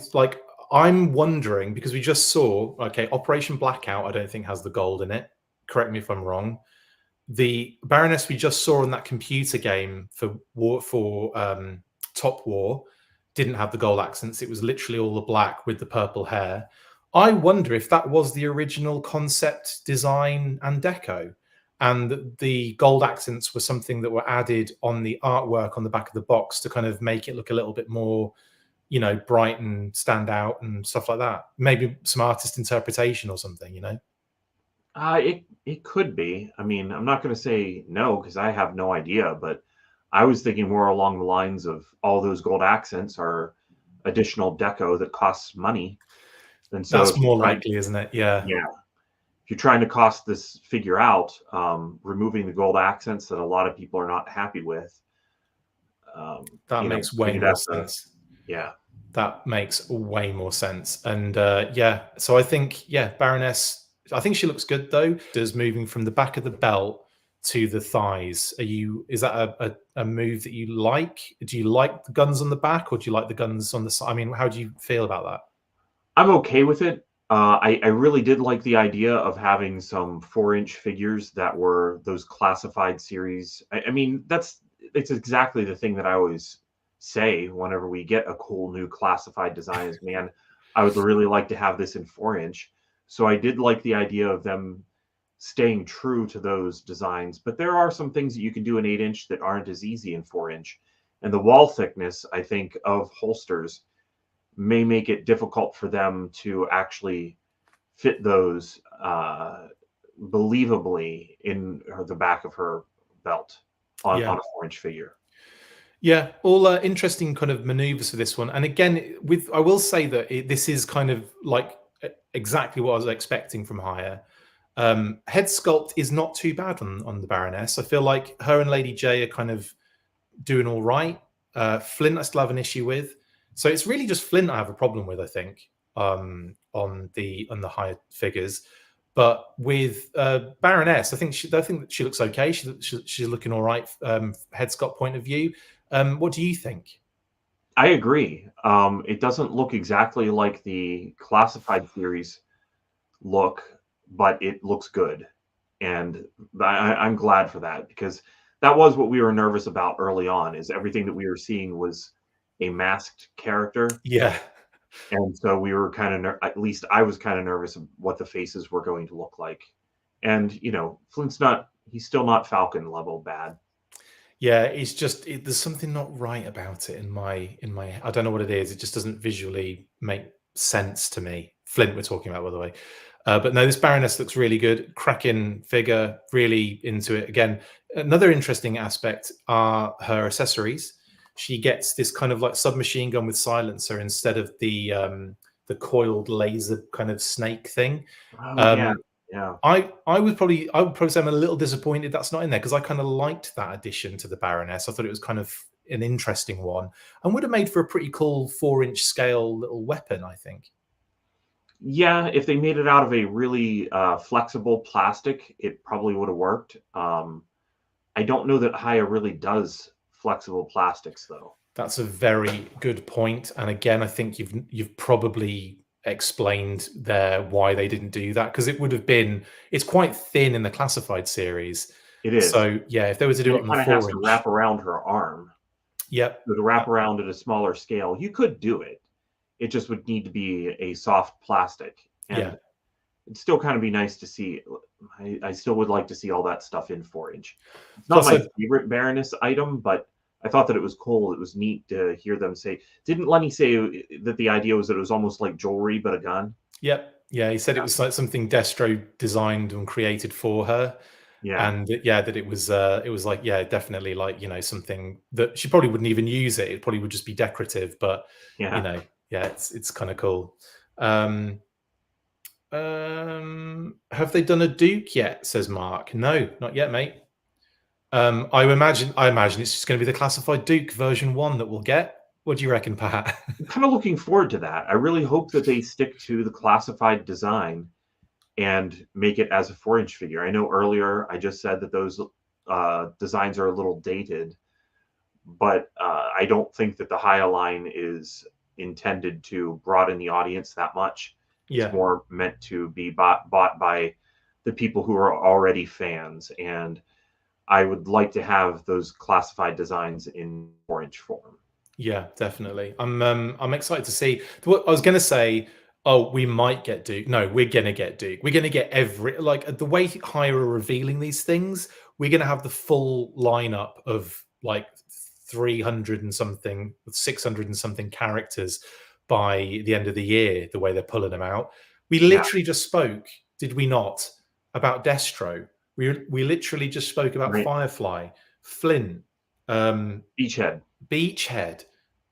I'm wondering, because we just saw, Operation Blackout, I don't think has the gold in it. Correct me if I'm wrong. The Baroness we just saw in that computer game for Top War didn't have the gold accents. It was literally all the black with the purple hair. I wonder if that was the original concept design and deco, and the gold accents were something that were added on the artwork on the back of the box to kind of make it look a little bit more, bright and stand out and stuff like that. Maybe some artist interpretation or something, It could be. I mean, I'm not going to say no, because I have no idea, but I was thinking more along the lines of all those gold accents are additional deco that costs money. And so that's more likely, isn't it? Yeah. Yeah. If you're trying to cost this figure out, removing the gold accents that a lot of people are not happy with. That makes way more sense. Yeah. That makes way more sense. And yeah, so I think, Baroness, I think she looks good though. Does moving from the back of the belt to the thighs. Is that a move that you like? Do you like the guns on the back, or do you like the guns on the side? I mean, how do you feel about that? I'm okay with it. I really did like the idea of having some 4-inch figures that were those classified series. I mean, it's exactly the thing that I always say whenever we get a cool new classified design is, man, I would really like to have this in 4-inch. So I did like the idea of them staying true to those designs. But there are some things that you can do in 8-inch that aren't as easy in 4-inch. And the wall thickness, I think, of holsters may make it difficult for them to actually fit those believably in the back of her belt on a 4-inch figure. Yeah, all interesting kind of maneuvers for this one. And again, I will say that this is kind of like exactly what I was expecting from Hiya. Head sculpt is not too bad on the Baroness. I feel like her and Lady J are kind of doing all right. Flint I still have an issue with. So it's really just Flint I have a problem with, I think, on the Hiya figures. But with Baroness, I think that she looks okay. She's looking all right, head sculpt point of view. What do you think? I agree. It doesn't look exactly like the classified series look, but it looks good. And I'm glad for that, because that was what we were nervous about early on, is everything that we were seeing was a masked character. Yeah. And so we were kind of, at least I was kind of nervous of what the faces were going to look like. And, you know, he's still not Falcon level bad. Yeah, it's just there's something not right about it in my I don't know what it is. It just doesn't visually make sense to me. Flint we're talking about, by the way. But no, this Baroness looks really good. Cracking figure, really into it. Again, another interesting aspect are her accessories. She gets this kind of like submachine gun with silencer instead of the coiled laser kind of snake thing. Oh, yeah. I would probably say I'm a little disappointed that's not in there, because I kind of liked that addition to the Baroness. I thought it was kind of an interesting one and would have made for a pretty cool 4-inch scale little weapon, I think. Yeah, if they made it out of a really flexible plastic, it probably would have worked. I don't know that Hiya really does flexible plastics, though. That's a very good point. And again, I think you've probably explained there why they didn't do that, because it would have been, it's quite thin in the classified series. It is. So yeah, if they were to do it on the 4-inch, has to wrap around her arm. Yep. So to wrap around at a smaller scale, you could do it. It just would need to be a soft plastic. And yeah. It'd still kind of be nice to see. I still would like to see all that stuff in 4-inch. It's not my favorite Baroness item, but I thought that it was cool. It was neat to hear them say. Didn't Lenny say that the idea was that it was almost like jewelry, but a gun? Yep. Yeah, he said it was like something Destro designed and created for her. Yeah. And that it was like, yeah, definitely like, you know, something that she probably wouldn't even use it. It probably would just be decorative, but you know, yeah, it's kind of cool. Have they done a Duke yet? Says Mark. No, not yet, mate. I imagine it's just going to be the classified Duke version 1 that we'll get. What do you reckon, Pat? I'm kind of looking forward to that. I really hope that they stick to the classified design and make it as a 4-inch figure. I know earlier I just said that those designs are a little dated, but I don't think that the Hiya line is intended to broaden the audience that much. Yeah. It's more meant to be bought by the people who are already fans, and I would like to have those classified designs in 4-inch form. Yeah, definitely. I'm excited to see. What I was going to say, oh, we might get Duke. No, we're going to get Duke. We're going to get the way Hiya are revealing these things, we're going to have the full lineup of like 300 and something, 600 and something characters by the end of the year, the way they're pulling them out. We literally just spoke, did we not, about Destro. We literally just spoke about Firefly, Flint, Beachhead.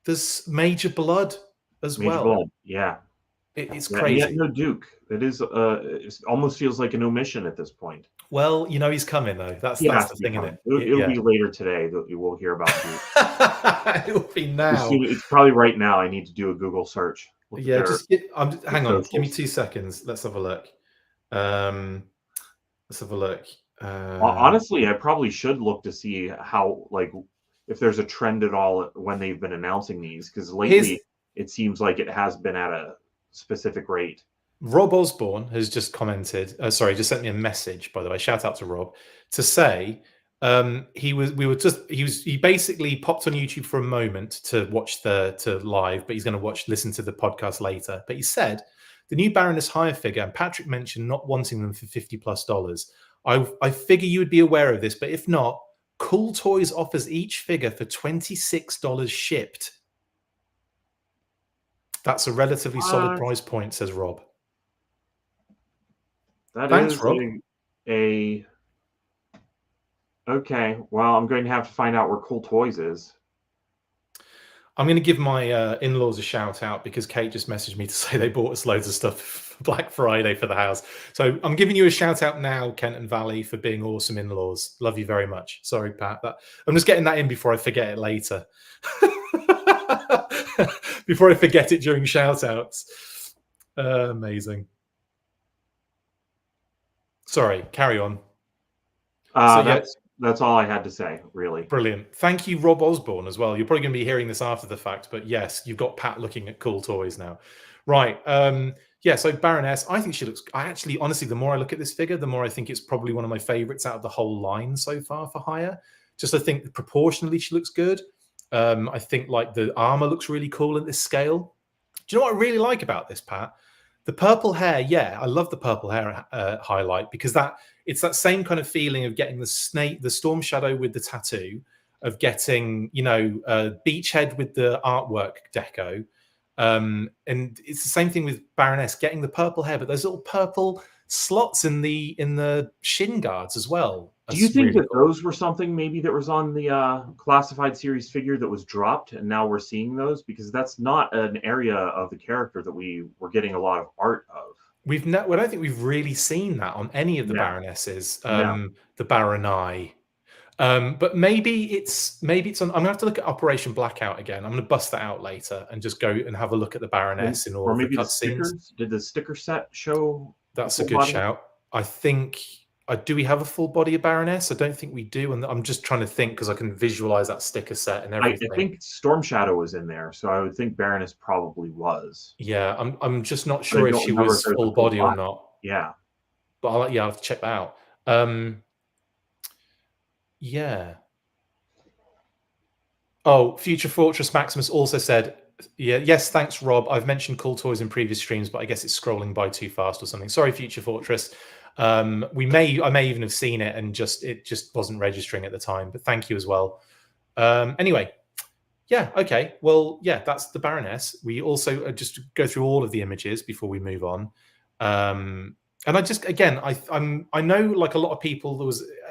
There's Major Blood as well. Blood, yeah. It's crazy. Yet no Duke. It is. It almost feels like an omission at this point. Well, you know he's coming though. That's the thing, isn't it? It'll be later today that you will hear about Duke. It'll be now. It's probably right now. I need to do a Google search. Yeah, hang on. Give me 2 seconds. Let's have a look. Let's have a look. Honestly, I probably should look to see how, like, if there's a trend at all when they've been announcing these, because lately it seems like it has been at a specific rate. Rob Osborne has just commented, just sent me a message, by the way, shout out to Rob, to say He basically popped on YouTube for a moment to watch to live, but he's going to listen to the podcast later. But he said the new Baroness Hiya figure, and Patrick mentioned not wanting them for $50+. I figure you would be aware of this, but if not, Cool Toys offers each figure for $26 shipped. That's a relatively solid price point, says Rob. Thanks, Rob. Okay, well, I'm going to have to find out where Cool Toys is. I'm going to give my in-laws a shout out because Kate just messaged me to say they bought us loads of stuff for Black Friday for the house. So I'm giving you a shout out now, Kent and Valley, for being awesome in-laws. Love you very much. Sorry, Pat. I'm just getting that in before I forget it later. Before I forget it during shout outs. Amazing. Sorry, carry on. That's all I had to say, really. Brilliant. Thank you, Rob Osborne, as well. You're probably going to be hearing this after the fact, but yes, you've got Pat looking at Cool Toys now. Right. So Baroness, I think she looks... honestly, the more I look at this figure, the more I think it's probably one of my favorites out of the whole line so far for Hiya. Just I think proportionally she looks good. I think like the armor looks really cool at this scale. Do you know what I really like about this, Pat? The purple hair, yeah, I love the purple hair highlight because it's that same kind of feeling of getting the Storm Shadow with the tattoo, of getting, Beachhead with the artwork deco. And it's the same thing with Baroness, getting the purple hair, but those little purple slots in the shin guards as well. Do you think that those were something maybe that was on the classified series figure that was dropped, and now we're seeing those? Because that's not an area of the character that we were getting a lot of art of. I don't think we've really seen that on any of the Baronesses, the Baroni. But maybe it's on. I'm gonna have to look at Operation Blackout again. I'm gonna bust that out later and just go and have a look at the Baroness in all of the cutscenes. Did the sticker set show? That's a good shout. I think. Do we have a full body of Baroness? I don't think we do, and I'm just trying to think because I can visualize that sticker set and everything. I think Storm Shadow was in there, so I would think Baroness probably was. Yeah, I'm just not sure if she was full body or not. Yeah, but I'll have to check that out. Yeah. Oh, Future Fortress Maximus also said, yes, thanks, Rob. I've mentioned Cool Toys in previous streams, but I guess it's scrolling by too fast or something. Sorry, Future Fortress. I may even have seen it and it just wasn't registering at the time, but thank you as well. Anyway, yeah, okay. Well, yeah, that's the Baroness. We also just go through all of the images before we move on. And I just, again, I know like a lot of people,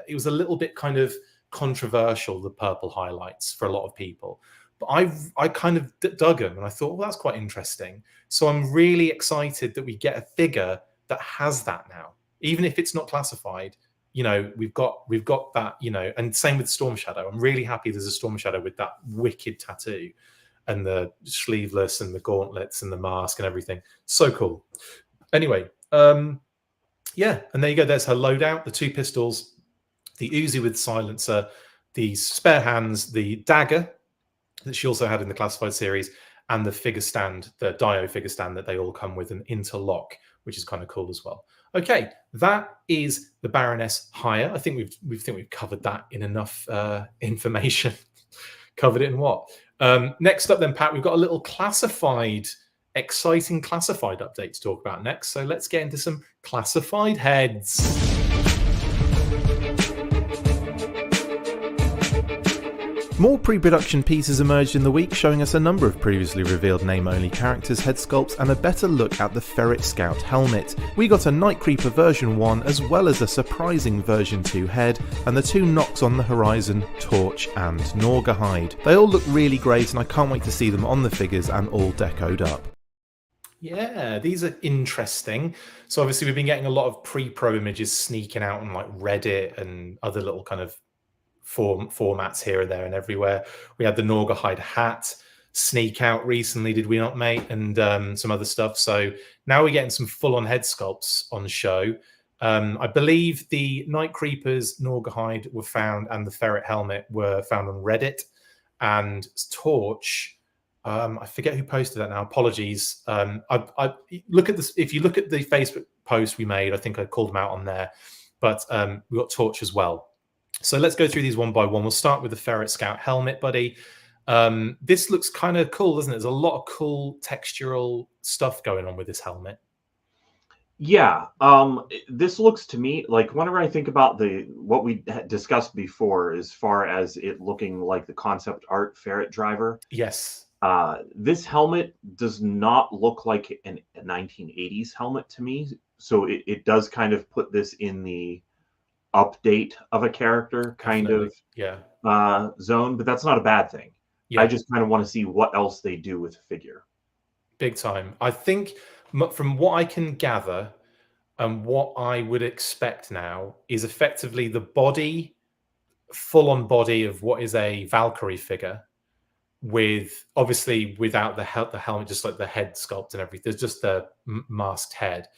it was a little bit kind of controversial, the purple highlights for a lot of people, but I kind of dug them and I thought, well, that's quite interesting. So I'm really excited that we get a figure that has that now. Even if it's not classified, we've got that, and same with Storm Shadow. I'm really happy there's a Storm Shadow with that wicked tattoo and the sleeveless and the gauntlets and the mask and everything. So cool. Anyway, yeah, and there you go. There's her loadout, the 2 pistols, the Uzi with silencer, the spare hands, the dagger that she also had in the classified series, and the figure stand, the Dio figure stand that they all come with an interlock, which is kind of cool as well. Okay, that is the Baroness Hiya. I think we've covered that in enough information. Covered it in what? Next up then, Pat, we've got a little exciting classified update to talk about next. So let's get into some classified heads. More pre-production pieces emerged in the week, showing us a number of previously revealed name-only characters' head sculpts and a better look at the Ferret Scout helmet. We got a Night Creeper version 1 as well as a surprising version 2 head, and the 2 knocks on the horizon, Torch and Norgahide. They all look really great and I can't wait to see them on the figures and all decoed up. Yeah, these are interesting. So obviously we've been getting a lot of pre-pro images sneaking out on like Reddit and other little kind of formats here and there and everywhere. We had the Norgahide hat sneak out recently, did we not, mate? And some other stuff. So now we're getting some full-on head sculpts on show. I believe the Night Creepers Norgahide were found and the Ferret helmet were found on Reddit. And Torch, I forget who posted that now. Apologies. I look at this. If you look at the Facebook post we made, I think I called them out on there. But we got Torch as well. So let's go through these one by one. We'll start with the Ferret Scout helmet, buddy. This looks kind of cool, doesn't it? There's a lot of cool textural stuff going on with this helmet. Yeah, this looks to me like whenever I think about what we had discussed before, as far as it looking like the concept art ferret driver. Yes. This helmet does not look like a 1980s helmet to me. So it does kind of put this in the update of a character kind of zone, but that's not a bad thing. Yeah. I just kind of want to see what else they do with the figure. Big time. I think from what I can gather and what I would expect now is effectively the body, full-on body of what is a Valkyrie figure, with obviously without the helmet, just like the head sculpt and everything. There's just the masked head,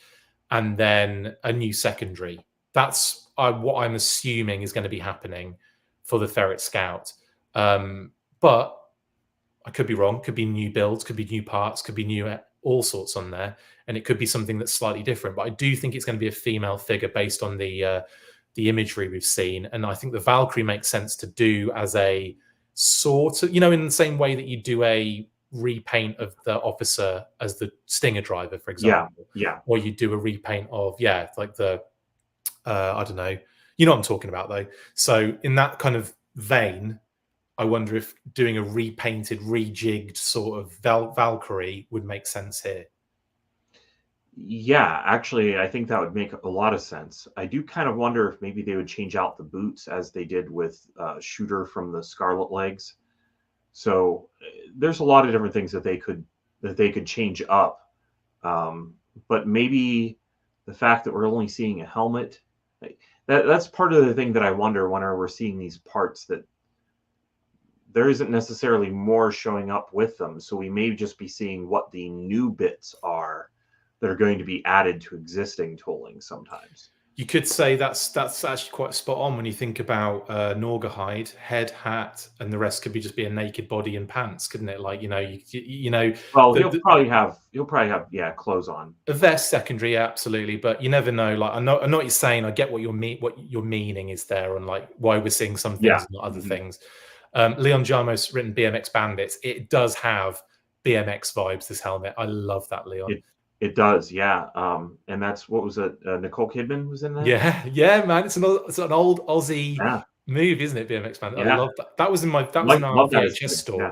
and then a new secondary. That's what I'm assuming is going to be happening for the Ferret Scout. But I could be wrong. Could be new builds, could be new parts, could be new all sorts on there, and it could be something that's slightly different. But I do think it's going to be a female figure based on the imagery we've seen, and I think the Valkyrie makes sense to do as a sort of, in the same way that you do a repaint of the officer as the Stinger driver, for example. Yeah. Or you do a repaint of like the I don't know. You know what I'm talking about, though. So in that kind of vein, I wonder if doing a repainted, rejigged sort of Valkyrie would make sense here. Yeah, actually, I think that would make a lot of sense. I do kind of wonder if maybe they would change out the boots as they did with Shooter from the Scarlet Legs. So there's a lot of different things that they could change up. But maybe the fact that we're only seeing a helmet, that's part of the thing that I wonder whenever we're seeing these parts, that there isn't necessarily more showing up with them. So we may just be seeing what the new bits are that are going to be added to existing tooling sometimes. You could say that's actually quite spot on when you think about Norgahide, head, hat, and the rest could just be a naked body and pants, couldn't it? Like, Well, he'll probably have clothes on. A vest secondary, absolutely, but you never know. Like, I know what you're saying. I get what your meaning is there, and like why we're seeing some things and not other things. Leon Jamos written BMX Bandits. It does have BMX vibes, this helmet. I love that, Leon. It does, yeah. And that's, what was it? Nicole Kidman was in that? Yeah, man. It's an old Aussie move, isn't it? BMX Bandits. Yeah. I love that. That was in our VHS store. Yeah.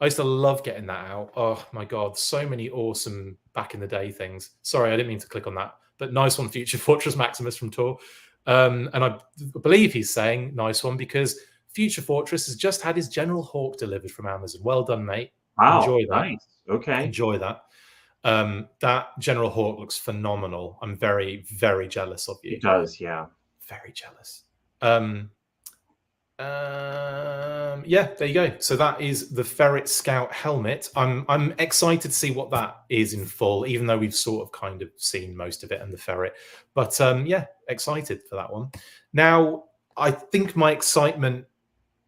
I used to love getting that out. Oh my God, so many awesome back in the day things. Sorry, I didn't mean to click on that, but nice one, Future Fortress Maximus from Tor. And I believe he's saying nice one because Future Fortress has just had his General Hawk delivered from Amazon. Well done, mate. Wow, enjoy that. Nice. Okay, enjoy that. That General Hawk looks phenomenal. I'm very, very jealous of you. It does, yeah. Very jealous. Yeah, there you go. So that is the Ferret Scout helmet. I'm excited to see what that is in full, even though we've sort of kind of seen most of it and the ferret. But yeah, excited for that one. Now, I think my excitement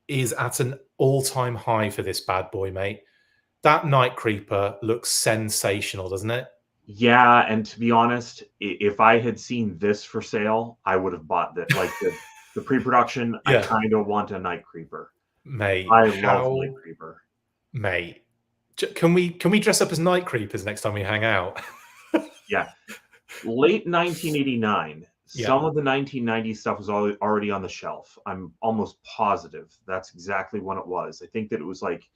is at an all-time high for this bad boy, mate. That Night Creeper looks sensational, doesn't it? Yeah, and to be honest, if I had seen this for sale, I would have bought that. Like the pre-production, I kind of want a Night Creeper. Mate, I love Night Creeper. Mate, can we dress up as Night Creepers next time we hang out? Yeah. Late 1989. Some of the 1990s stuff was already on the shelf. I'm almost positive that's exactly when it was. I think that it was like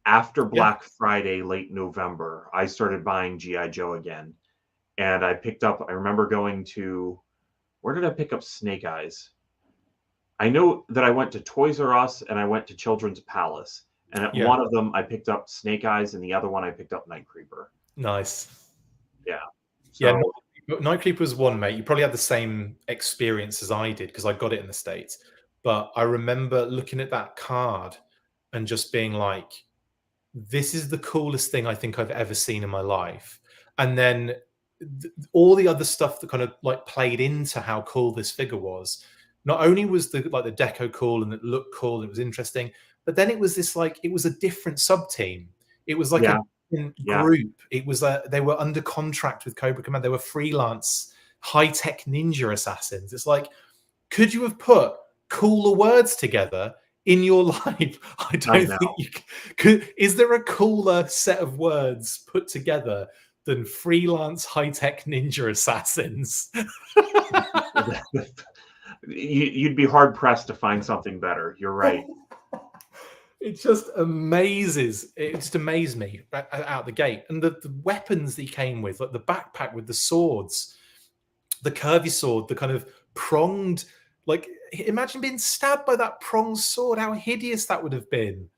after Black Friday, late November, I started buying G.I. Joe again. And I remember going to, where did I pick up Snake Eyes? I know that I went to Toys R Us and I went to Children's Palace. And at one of them, I picked up Snake Eyes, and the other one, I picked up Night Creeper. Nice. Yeah. So, Night Creeper was one, mate. You probably had the same experience as I did because I got it in the States. But I remember looking at that card and just being like, this is the coolest thing I think I've ever seen in my life. And then all the other stuff that kind of like played into how cool this figure was. Not only was the deco cool and it looked cool, and it was interesting, but then it was this it was a different sub team. It was like a group. It was they were under contract with Cobra Command. They were freelance high-tech ninja assassins. It's like, could you have put cooler words together in your life. I don't think you could. Is there a cooler set of words put together than freelance high-tech ninja assassins? You'd be hard pressed to find something better. You're right. It just amazes. It just amazed me out the gate. And the weapons that he came with, like the backpack with the swords, the curvy sword, the kind of pronged, like, imagine being stabbed by that pronged sword. How hideous that would have been.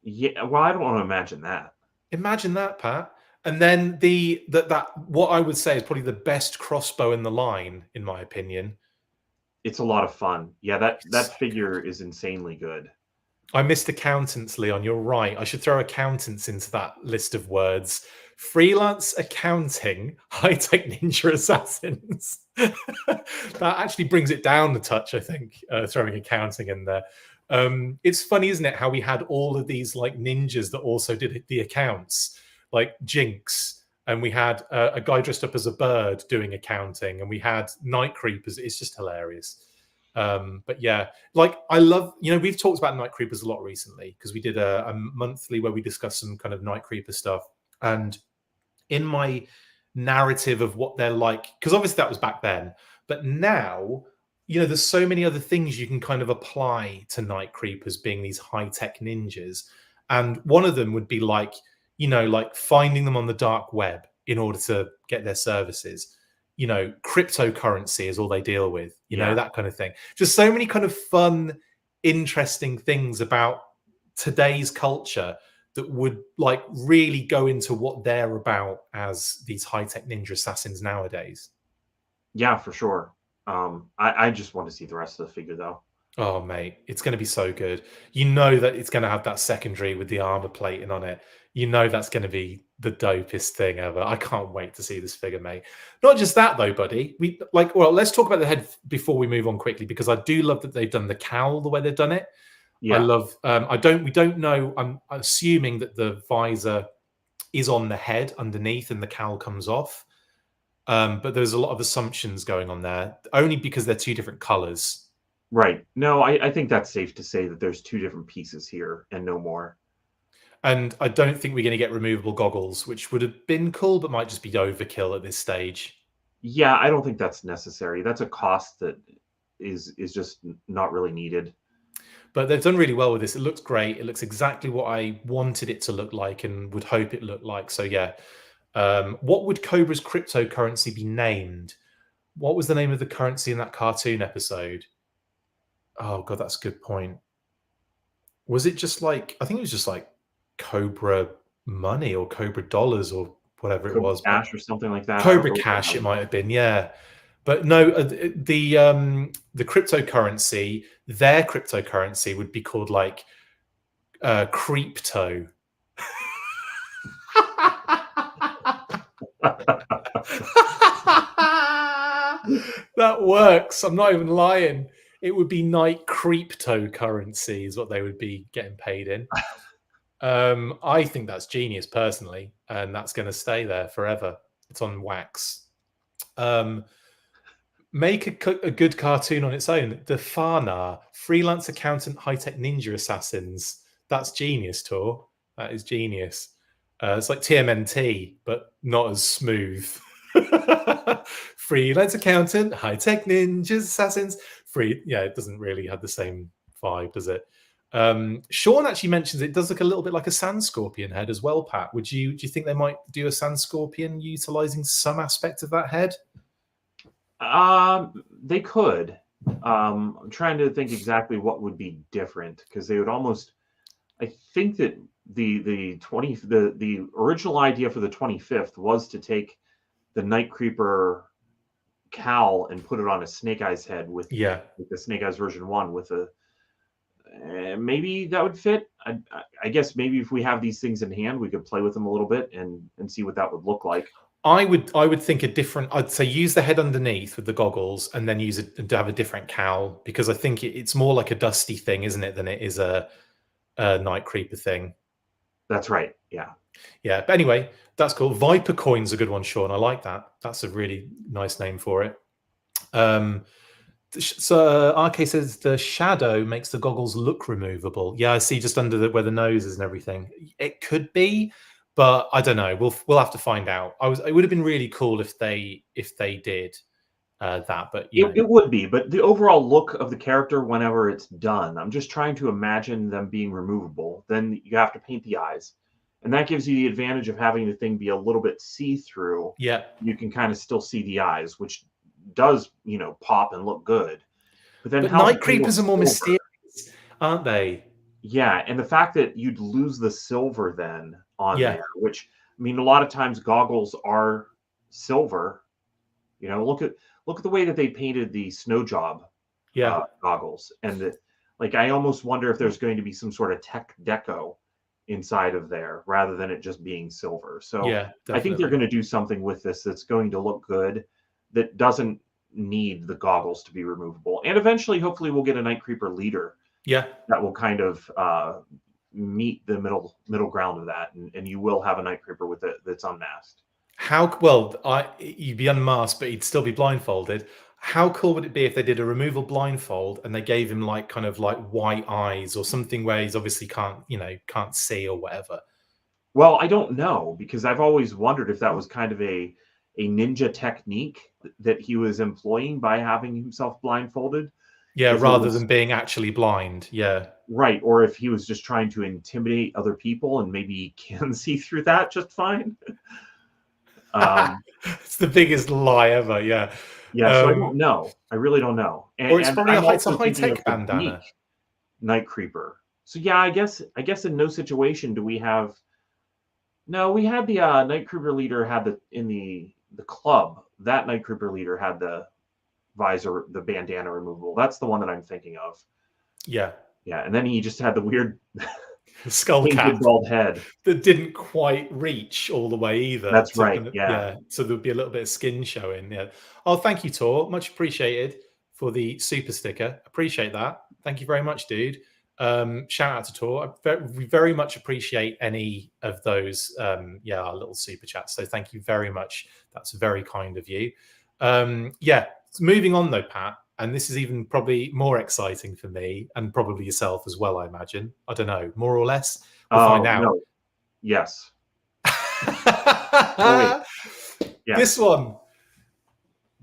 Yeah, well, I don't want to imagine that. Imagine that, Pat. And then that what I would say is probably the best crossbow in the line, in my opinion. It's a lot of fun. Yeah, that figure is insanely good. I missed accountants, Leon. You're right. I should throw accountants into that list of words. Freelance accounting, high-tech ninja assassins. That actually brings it down a touch, I think, throwing accounting in there. It's funny, isn't it, how we had all of these like ninjas that also did the accounts, like Jinx, and we had a guy dressed up as a bird doing accounting, and we had Night Creepers. It's just hilarious. But yeah, like I love, we've talked about Night Creepers a lot recently because we did a monthly where we discussed some kind of Night Creeper stuff. And in my narrative of what they're like, because obviously that was back then, but now, there's so many other things you can kind of apply to Night Creepers being these high-tech ninjas. And one of them would be like, like finding them on the dark web in order to get their services. Cryptocurrency is all they deal with, that kind of thing. Just so many kind of fun, interesting things about today's culture that would like really go into what they're about as these high-tech ninja assassins nowadays. Yeah, for sure. I just want to see the rest of the figure though. Oh, mate, it's going to be so good. That it's going to have that secondary with the armor plating on it. That's going to be the dopest thing ever. I can't wait to see this figure, mate. Not just that, though, buddy. Let's talk about the head before we move on quickly, because I do love that they've done the cowl the way they've done it. Yeah. I love. We don't know. I'm assuming that the visor is on the head underneath, and the cowl comes off. But there's a lot of assumptions going on there, only because they're two different colors. Right. No, I think that's safe to say that there's two different pieces here and no more. And I don't think we're going to get removable goggles, which would have been cool, but might just be overkill at this stage. Yeah, I don't think that's necessary. That's a cost that is just not really needed. But they've done really well with this. It looks great. It looks exactly what I wanted it to look like and would hope it looked like. So yeah. What would Cobra's cryptocurrency be named? What was the name of the currency in that cartoon episode? Oh God, that's a good point. Was it just like, I think it was just like Cobra money or Cobra dollars or whatever Cobra it was. Cash or something like that. Cobra Cash, it might have been, yeah. But no, the cryptocurrency, their cryptocurrency would be called like Creepto. That works. I'm not even lying. It would be Night Cryptocurrency is what they would be getting paid in. I think that's genius personally, and that's going to stay there forever. It's on wax. Make a good cartoon on its own. The Farnar, freelance accountant, high-tech ninja assassins. That's genius, Tor. That is genius. It's like TMNT, but not as smooth. Freelance accountant, high-tech ninjas, assassins. Yeah, it doesn't really have the same vibe, does it? Sean actually mentions it does look a little bit like a sand scorpion head as well, Pat. Do you think they might do a sand scorpion utilizing some aspect of that head? They could. I'm trying to think exactly what would be different, because they would almost. I think that the original idea for the 25th was to take the Night Creeper cowl and put it on a Snake Eyes head with the Snake Eyes version 1 with a. Maybe that would fit. I guess maybe if we have these things in hand, we could play with them a little bit and see what that would look like. I would think a different. I'd say use the head underneath with the goggles, and then use it to have a different cowl, because I think it's more like a Dusty thing, isn't it, than it is a Night Creeper thing. That's right. Yeah. Yeah. But anyway, that's cool. Viper Coin's a good one, Sean. I like that. That's a really nice name for it. So RK says the shadow makes the goggles look removable. Yeah, I see, just under where the nose is and everything. It could be, but I don't know. We'll have to find out. It would have been really cool if they did that, but it would be. But the overall look of the character whenever it's done, I'm just trying to imagine them being removable. Then you have to paint the eyes, and that gives you the advantage of having the thing be a little bit see-through. Yeah, you can kind of still see the eyes, which does pop and look good. But then Night Creepers are more mysterious, aren't they? Yeah, and the fact that you'd lose the silver then on there, which, I mean, a lot of times goggles are silver. Look at the way that they painted the snow job goggles, and I almost wonder if there's going to be some sort of tech deco inside of there rather than it just being silver. So I think they're going to do something with this that's going to look good, that doesn't need the goggles to be removable. And eventually, hopefully, we'll get a Night Creeper leader. That will kind of meet the middle ground of that, and you will have a Night Creeper with it that's unmasked. You'd be unmasked, but he'd still be blindfolded. How cool would it be if they did a removal blindfold and they gave him kind of white eyes or something where he's obviously can't see or whatever? Well, I don't know, because I've always wondered if that was kind of a ninja technique that he was employing by having himself blindfolded. Yeah, rather than being actually blind. Yeah. Right. Or if he was just trying to intimidate other people and maybe he can see through that just fine. It's the biggest lie ever. Yeah. Yeah. So I don't know. I really don't know. Or it's probably a high-tech bandana. Night Creeper. So yeah, I guess in no situation do we have. No, we had the Night Creeper leader had in the club. That Night Creeper leader had the visor, the bandana removable. That's the one that I'm thinking of. Yeah. Yeah, and then he just had the weird skull cap, bald head that didn't quite reach all the way either. That's right. Yeah. So there'd be a little bit of skin showing. Yeah. Oh, thank you, Tor. Much appreciated for the super sticker. Appreciate that. Thank you very much, dude. Shout out to Tor. We very much appreciate any of those. Our little super chats. So thank you very much. That's very kind of you. Moving on though, Pat, and this is even probably more exciting for me and probably yourself as well, I imagine. I don't know, more or less. We'll find out. No. Yes.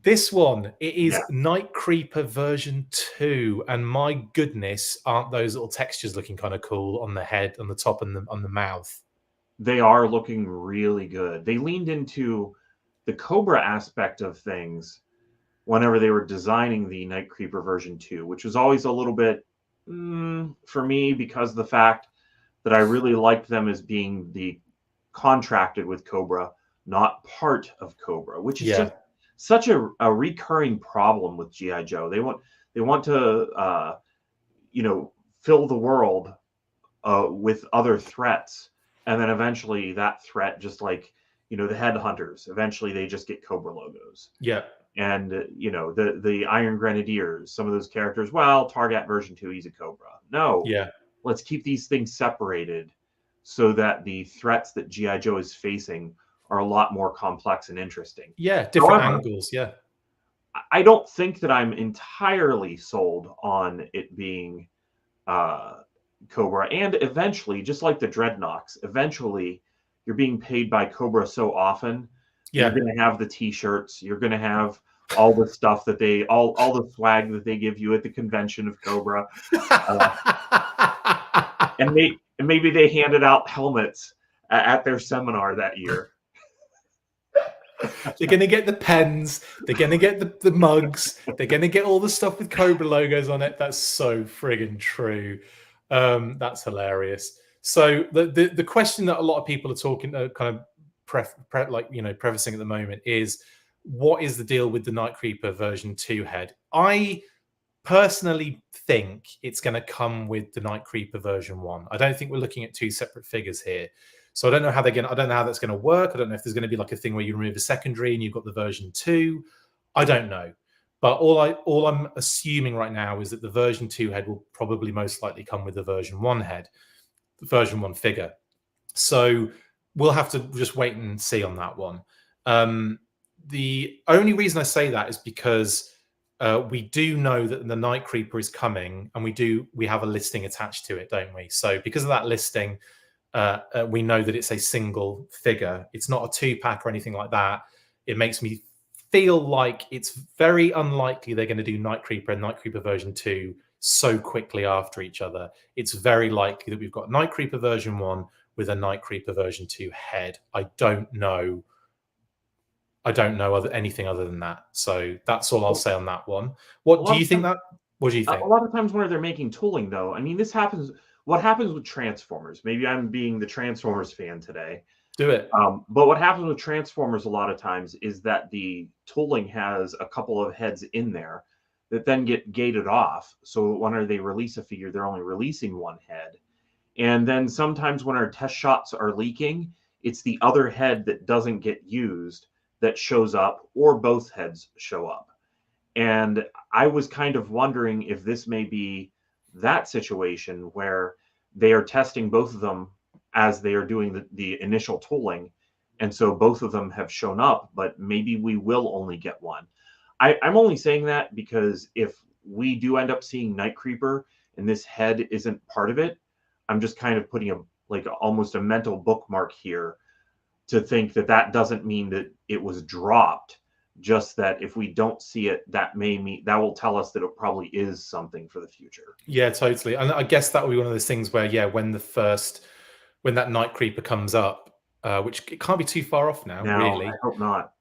This one, it is Night Creeper version 2, and my goodness, aren't those little textures looking kind of cool on the head, on the top, and on the mouth? They are looking really good. They leaned into the Cobra aspect of things whenever they were designing the Night Creeper version 2, which was always a little bit for me, because of the fact that I really liked them as being the contracted with Cobra, not part of Cobra, which is just such a recurring problem with G.I. Joe. They want to fill the world with other threats, and then eventually that threat, just like the headhunters, eventually they just get Cobra logos. Yeah. And the Iron Grenadiers, some of those characters, Targat version 2, he's a Cobra. No. Yeah. Let's keep these things separated so that the threats that G.I. Joe is facing are a lot more complex and interesting. Yeah, different angles, yeah. I don't think that I'm entirely sold on it being Cobra. And eventually, just like the Dreadnoks, eventually you're being paid by Cobra so often, you're going to have the T-shirts, you're going to have all the stuff that all the swag that they give you at the convention of Cobra. And maybe they handed out helmets at their seminar that year. They're going to get the pens. They're going to get the mugs. They're going to get all the stuff with Cobra logos on it. That's so friggin' true. That's hilarious. So the question that a lot of people are talking, kind of prefacing at the moment, is what is the deal with the Night Creeper version 2 head? I personally think it's going to come with the Night Creeper version 1. I don't think we're looking at two separate figures here. So I don't know how I don't know how that's going to work. I don't know if there's going to be like a thing where you remove a secondary and you've got the version 2. I don't know. But all I'm assuming right now is that the version 2 head will probably most likely come with the version 1 head, the version 1 figure. So we'll have to just wait and see on that one. The only reason I say that is because we do know that the Night Creeper is coming, and we have a listing attached to it, don't we? So because of that listing, we know that it's a single figure. It's not a 2-pack or anything like that. It makes me feel like it's very unlikely they're going to do Night Creeper and Night Creeper version 2 so quickly after each other. It's very likely that we've got Night Creeper version 1 with a Night Creeper version 2 head. I don't know anything other than that. So that's all I'll say on that one. What do you think? A lot of times when they're making tooling, though, I mean, this happens. What happens with Transformers? Maybe I'm being the Transformers fan today. Do it. But what happens with Transformers a lot of times is that the tooling has a couple of heads in there that then get gated off. So when they release a figure, they're only releasing one head. And then sometimes when our test shots are leaking, it's the other head that doesn't get used that shows up, or both heads show up. And I was kind of wondering if this may be that situation where they are testing both of them as they are doing the initial tooling. And so both of them have shown up, but maybe we will only get one. I'm only saying that because if we do end up seeing Night Creeper and this head isn't part of it, I'm just kind of putting almost a mental bookmark here to think that doesn't mean that it was dropped. Just that if we don't see it, that will tell us that it probably is something for the future. Yeah, totally. And I guess that will be one of those things where, when that Night Creeper comes up, which it can't be too far off now, really. I hope not.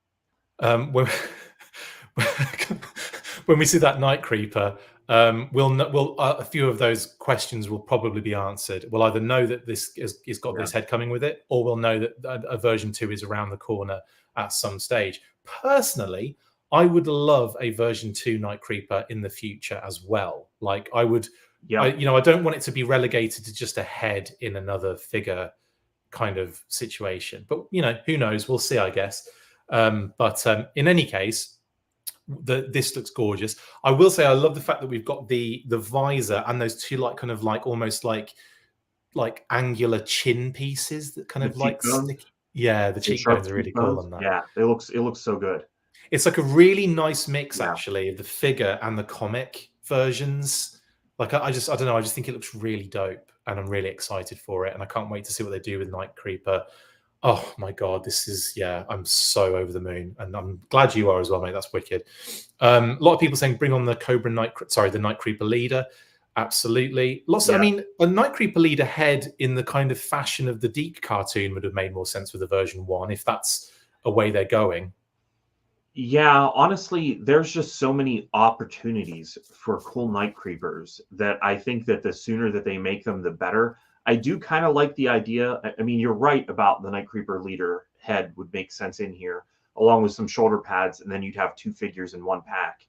When we see that Night Creeper, a few of those questions will probably be answered. We'll either know that this has got this head coming with it, or we'll know that a version 2 is around the corner at some stage. Personally, I would love a version 2 Night Creeper in the future as well. Like I would, I don't want it to be relegated to just a head in another figure kind of situation. But who knows? We'll see, I guess. But in any case, this looks gorgeous. I will say I love the fact that we've got the visor and those two almost like angular chin pieces that kind of like stick. Yeah, the cheekbones are really cool on that. Yeah, it looks so good. It's like a really nice mix actually of the figure and the comic versions. Like I don't know, I just think it looks really dope, and I'm really excited for it, and I can't wait to see what they do with Night Creeper. Oh my god, I'm so over the moon, and I'm glad you are as well, mate. That's wicked. A lot of people saying bring on the the Night Creeper leader. Absolutely. I mean, a Night Creeper leader head in the kind of fashion of the Deke cartoon would have made more sense with the version 1 if that's a way they're going. Yeah, honestly, there's just so many opportunities for cool Night Creepers that I think that the sooner that they make them, the better. I do kind of like the idea. I mean, you're right about the Night Creeper leader head would make sense in here, along with some shoulder pads, and then you'd have 2 figures in 1 pack.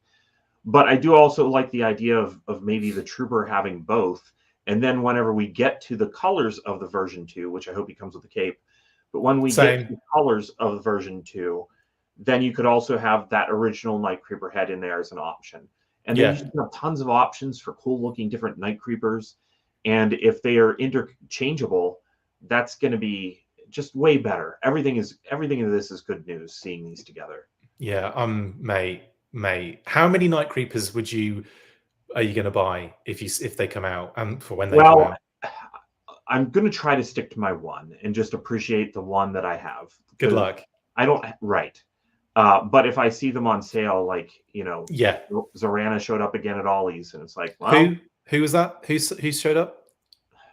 But I do also like the idea of maybe the Trooper having both. And then whenever we get to the colors of the version 2, which I hope he comes with a cape, but when we get to the colors of the version 2, then you could also have that original Night Creeper head in there as an option. And then you have tons of options for cool looking different Night Creepers. And if they are interchangeable, that's going to be just way better. Everything in this is good news, seeing these together. Yeah, mate, how many Night Creepers are you going to buy if they come out, and for when they come out? I'm going to try to stick to my one and just appreciate the one that I have. Good luck. I don't but if I see them on sale, Zorana showed up again at Ollie's, and it's like, well, who was that? Who showed up?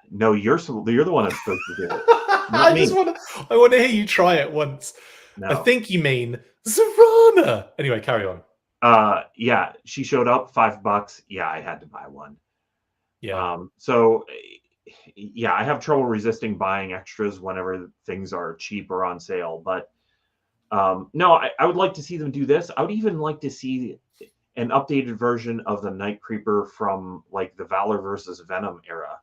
No, you're the one that's supposed to do it. I want to hear you try it once. No. I think you mean Zorana. Anyway, carry on. Yeah, she showed up, $5. Yeah, I had to buy one. Yeah. So yeah, I have trouble resisting buying extras whenever things are cheap or on sale. But no, I would like to see them do this. I would even like to see an updated version of the Night Creeper from like the Valor versus Venom era,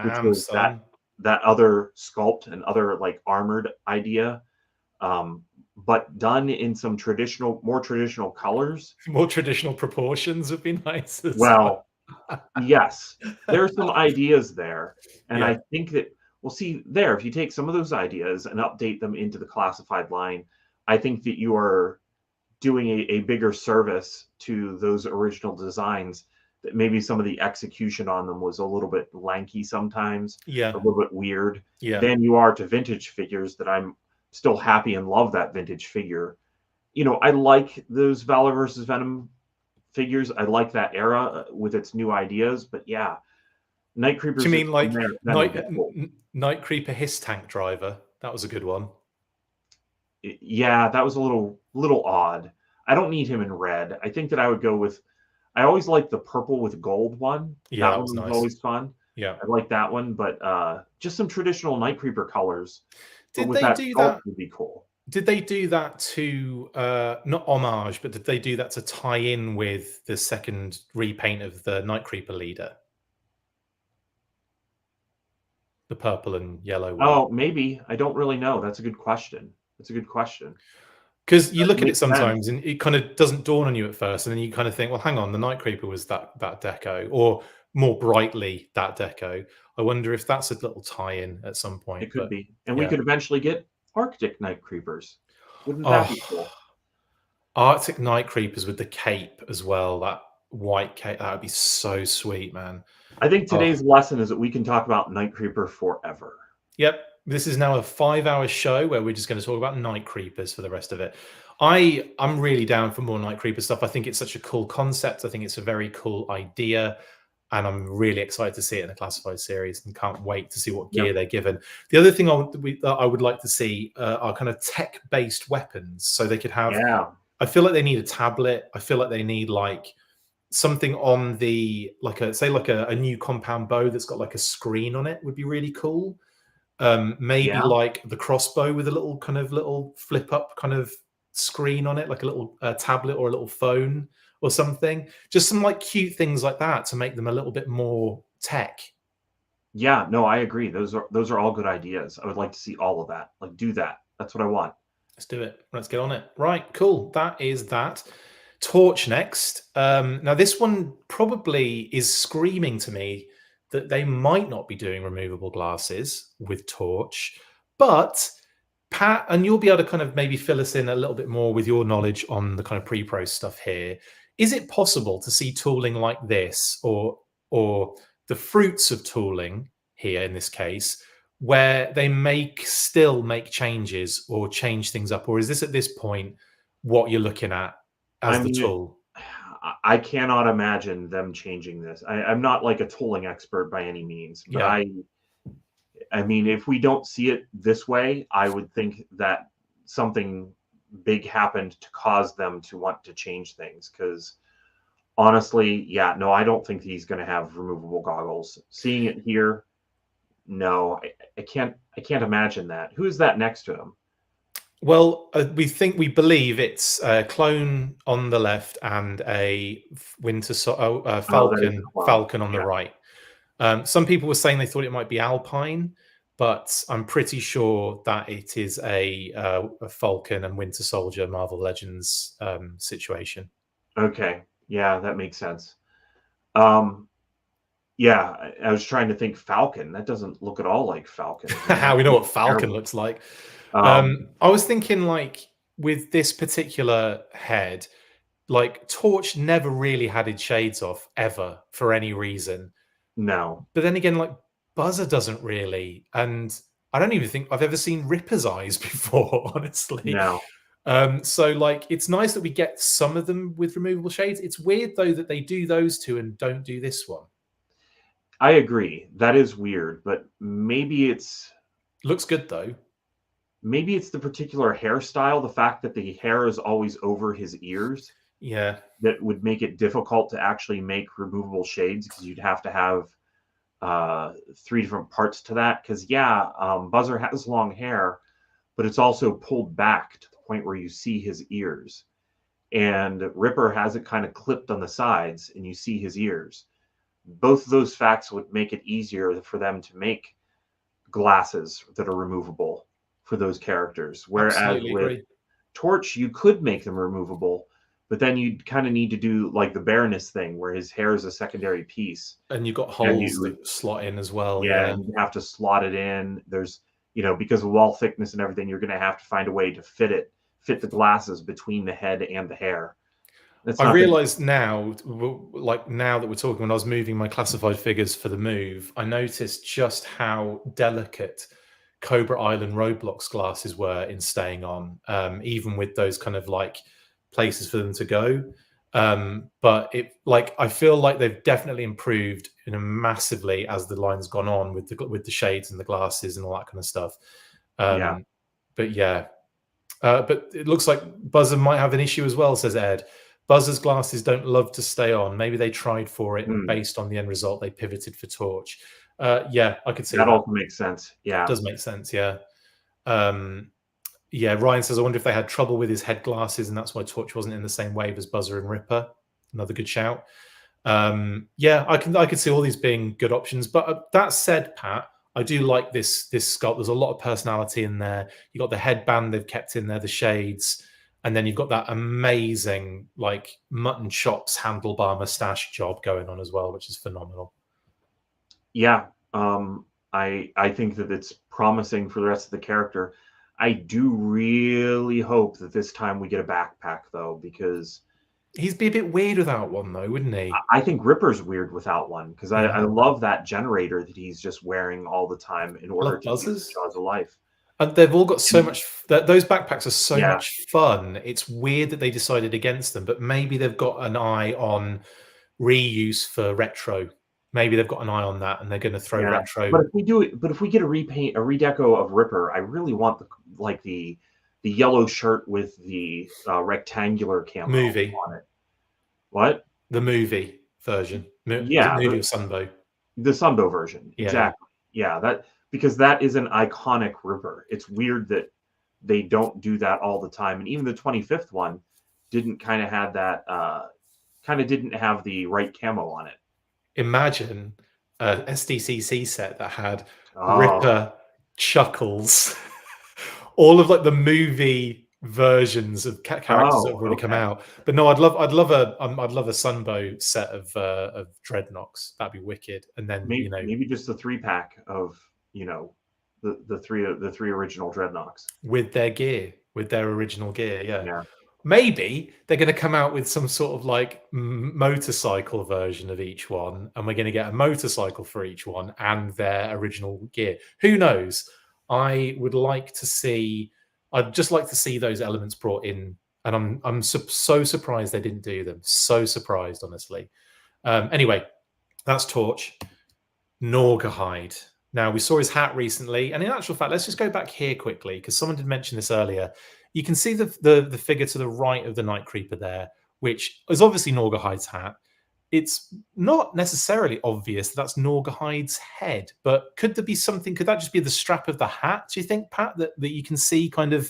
which was that other sculpt and other like armored idea. But done in some more traditional colors. More traditional proportions would be nice. Well, yes, there's some ideas there. And I think that if you take some of those ideas and update them into the classified line, I think that you are doing a bigger service to those original designs, that maybe some of the execution on them was a little bit lanky sometimes, Yeah. a little bit weird, Yeah. than you are to vintage figures that I'm still happy and love that vintage figure. You know, I like those Valor versus Venom figures. I like that era with its new ideas, but yeah, Night Creepers. Do you mean like cool. Night Creeper Hiss Tank Driver? That was a good one. Yeah, that was a little odd. I don't need him in red. I think that I would go with, I always like the purple with gold one. Yeah, that one was nice. always fun. Yeah, I like that one, but just some traditional Night Creeper colors. Did they do that? Would be cool. Did they do that to not homage, but did they do that to tie in with the second repaint of the Night Creeper leader? The purple and yellow one. Oh, maybe. I don't really know. That's a good question. Because you look at it sometimes and it kind of doesn't dawn on you at first, and then you kind of think, well, hang on, the Night Creeper was that deco, or more brightly that deco. I wonder if that's a little tie-in at some point. It could be. And we could eventually get Arctic Night Creepers. Wouldn't that be cool? Arctic Night Creepers with the cape as well, that white cape, that would be so sweet, man. I think today's lesson is that we can talk about Night Creeper forever. Yep. This is now a 5-hour show where we're just going to talk about Night Creepers for the rest of it. I'm really down for more Night Creeper stuff. I think it's such a cool concept. I think it's a very cool idea. And I'm really excited to see it in the classified series and can't wait to see what gear they're given. The other thing I would like to see are kind of tech-based weapons. So they could have... Yeah. I feel like they need a tablet. I feel like they need like something on the... like a new compound bow that's got like a screen on it would be really cool. Maybe like the crossbow with a little flip up kind of screen on it, like a little tablet or a little phone or something. Just some like cute things like that to make them a little bit more tech. Yeah, no, I agree. Those are all good ideas. I would like to see all of that. Like, do that. That's what I want. Let's do it. Let's get on it. Right, cool. That is that. Torch next. Now this one probably is screaming to me that they might not be doing removable glasses with Torch, but Pat, and you'll be able to kind of maybe fill us in a little bit more with your knowledge on the kind of pre-pro stuff here. Is it possible to see tooling like this, or the fruits of tooling here in this case, where they still make changes or change things up? Or is this at this point what you're looking at as the tool? I cannot imagine them changing this. I'm not like a tooling expert by any means, but I mean, if we don't see it this way, I would think that something big happened to cause them to want to change things. Because honestly, no, I don't think he's going to have removable goggles. Seeing it here, no, I can't imagine that. Who is that next to him? Well, we believe it's a clone on the left and a falcon on the right. Some people were saying they thought it might be Alpine, but I'm pretty sure that it is a Falcon and Winter Soldier Marvel Legends situation. Okay, yeah, that makes sense. Yeah, I was trying to think Falcon. That doesn't look at all like Falcon. How we know what Falcon looks like. I was thinking, like, with this particular head, like Torch never really had his shades off ever for any reason. No. But then again, like Buzzer doesn't really, and I don't even think I've ever seen Ripper's eyes before, honestly. No. So like it's nice that we get some of them with removable shades. It's weird though that they do those two and don't do this one. I agree. That is weird, but maybe it's looks good though. Maybe it's the particular hairstyle, the fact that the hair is always over his ears. Yeah. That would make it difficult to actually make removable shades, because you'd have to have 3 different parts to that. Because Buzzer has long hair, but it's also pulled back to the point where you see his ears. And Ripper has it kind of clipped on the sides and you see his ears. Both of those facts would make it easier for them to make glasses that are removable for those characters. Whereas with Torch, you could make them removable, but then you'd kind of need to do like the Baroness thing where his hair is a secondary piece. And you've got holes that slot in as well. Yeah, and you have to slot it in. There's, because of wall thickness and everything, you're going to have to find a way to fit fit the glasses between the head and the hair. I realized now, like now that we're talking, when I was moving my classified figures for the move, I noticed just how delicate Cobra Island Roblox glasses were in staying on, even with those kind of like places for them to go. But I feel like they've definitely improved massively as the line's gone on with the shades and the glasses and all that kind of stuff. But yeah, but it looks like Buzzer might have an issue as well, says Ed. Buzzer's glasses don't love to stay on. Maybe they tried for it, and based on the end result, they pivoted for Torch. Yeah, I could see that. That also makes sense. Yeah, it does make sense. Yeah. Yeah, Ryan says, I wonder if they had trouble with his head glasses, and that's why Torch wasn't in the same wave as Buzzer and Ripper. Another good shout. Yeah, I could see all these being good options. But that said, Pat, I do like this sculpt. There's a lot of personality in there. You got the headband they've kept in there, the shades. And then you've got that amazing, like, mutton chops handlebar mustache job going on as well, which is phenomenal. Yeah, I think that it's promising for the rest of the character. I do really hope that this time we get a backpack, though, because he'd be a bit weird without one, though, wouldn't he? I think Ripper's weird without one, because I love that generator that he's just wearing all the time in order to keep the Jaws of Life. And they've all got so much. Those backpacks are so much fun. It's weird that they decided against them, but maybe they've got an eye on reuse for retro. Maybe they've got an eye on that, and they're going to throw retro. But if we get a repaint, a redeco of Ripper, I really want the yellow shirt with the rectangular camo on it. What? The movie version? The movie of Sunbow. The Sunbow version, exactly. Yeah, because that is an iconic Ripper. It's weird that they don't do that all the time. And even the 25th one didn't kind of have that, didn't have the right camo on it. Imagine a SDCC set that had Ripper, Chuckles, all of like the movie versions of characters that have already come out. But no, I'd love a Sunbow set of Dreadnoks. That'd be wicked. And then maybe just a 3-pack of the three original Dreadnoks with their gear, with their original gear. Yeah. Maybe they're going to come out with some sort of like motorcycle version of each one, and we're going to get a motorcycle for each one and their original gear. Who knows? I'd just like to see those elements brought in, and I'm so surprised they didn't do them. So surprised, honestly. Anyway, that's Torch. Norgahide. Now, we saw his hat recently, and in actual fact, let's just go back here quickly, because someone did mention this earlier. You can see the figure to the right of the Night Creeper there, which is obviously Norgahide's hat. It's not necessarily obvious that's Norgahide's head, but could there be something? Could that just be the strap of the hat, do you think, Pat, that you can see kind of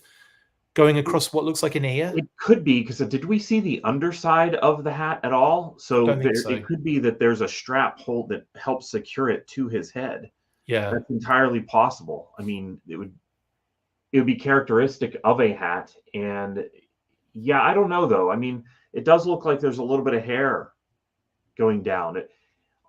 going across what looks like an ear? It could be, because did we see the underside of the hat at all? So it could be that there's a strap hold that helps secure it to his head. Yeah, that's entirely possible. I mean, it would be characteristic of a hat. And yeah, I don't know, though. I mean, it does look like there's a little bit of hair going down.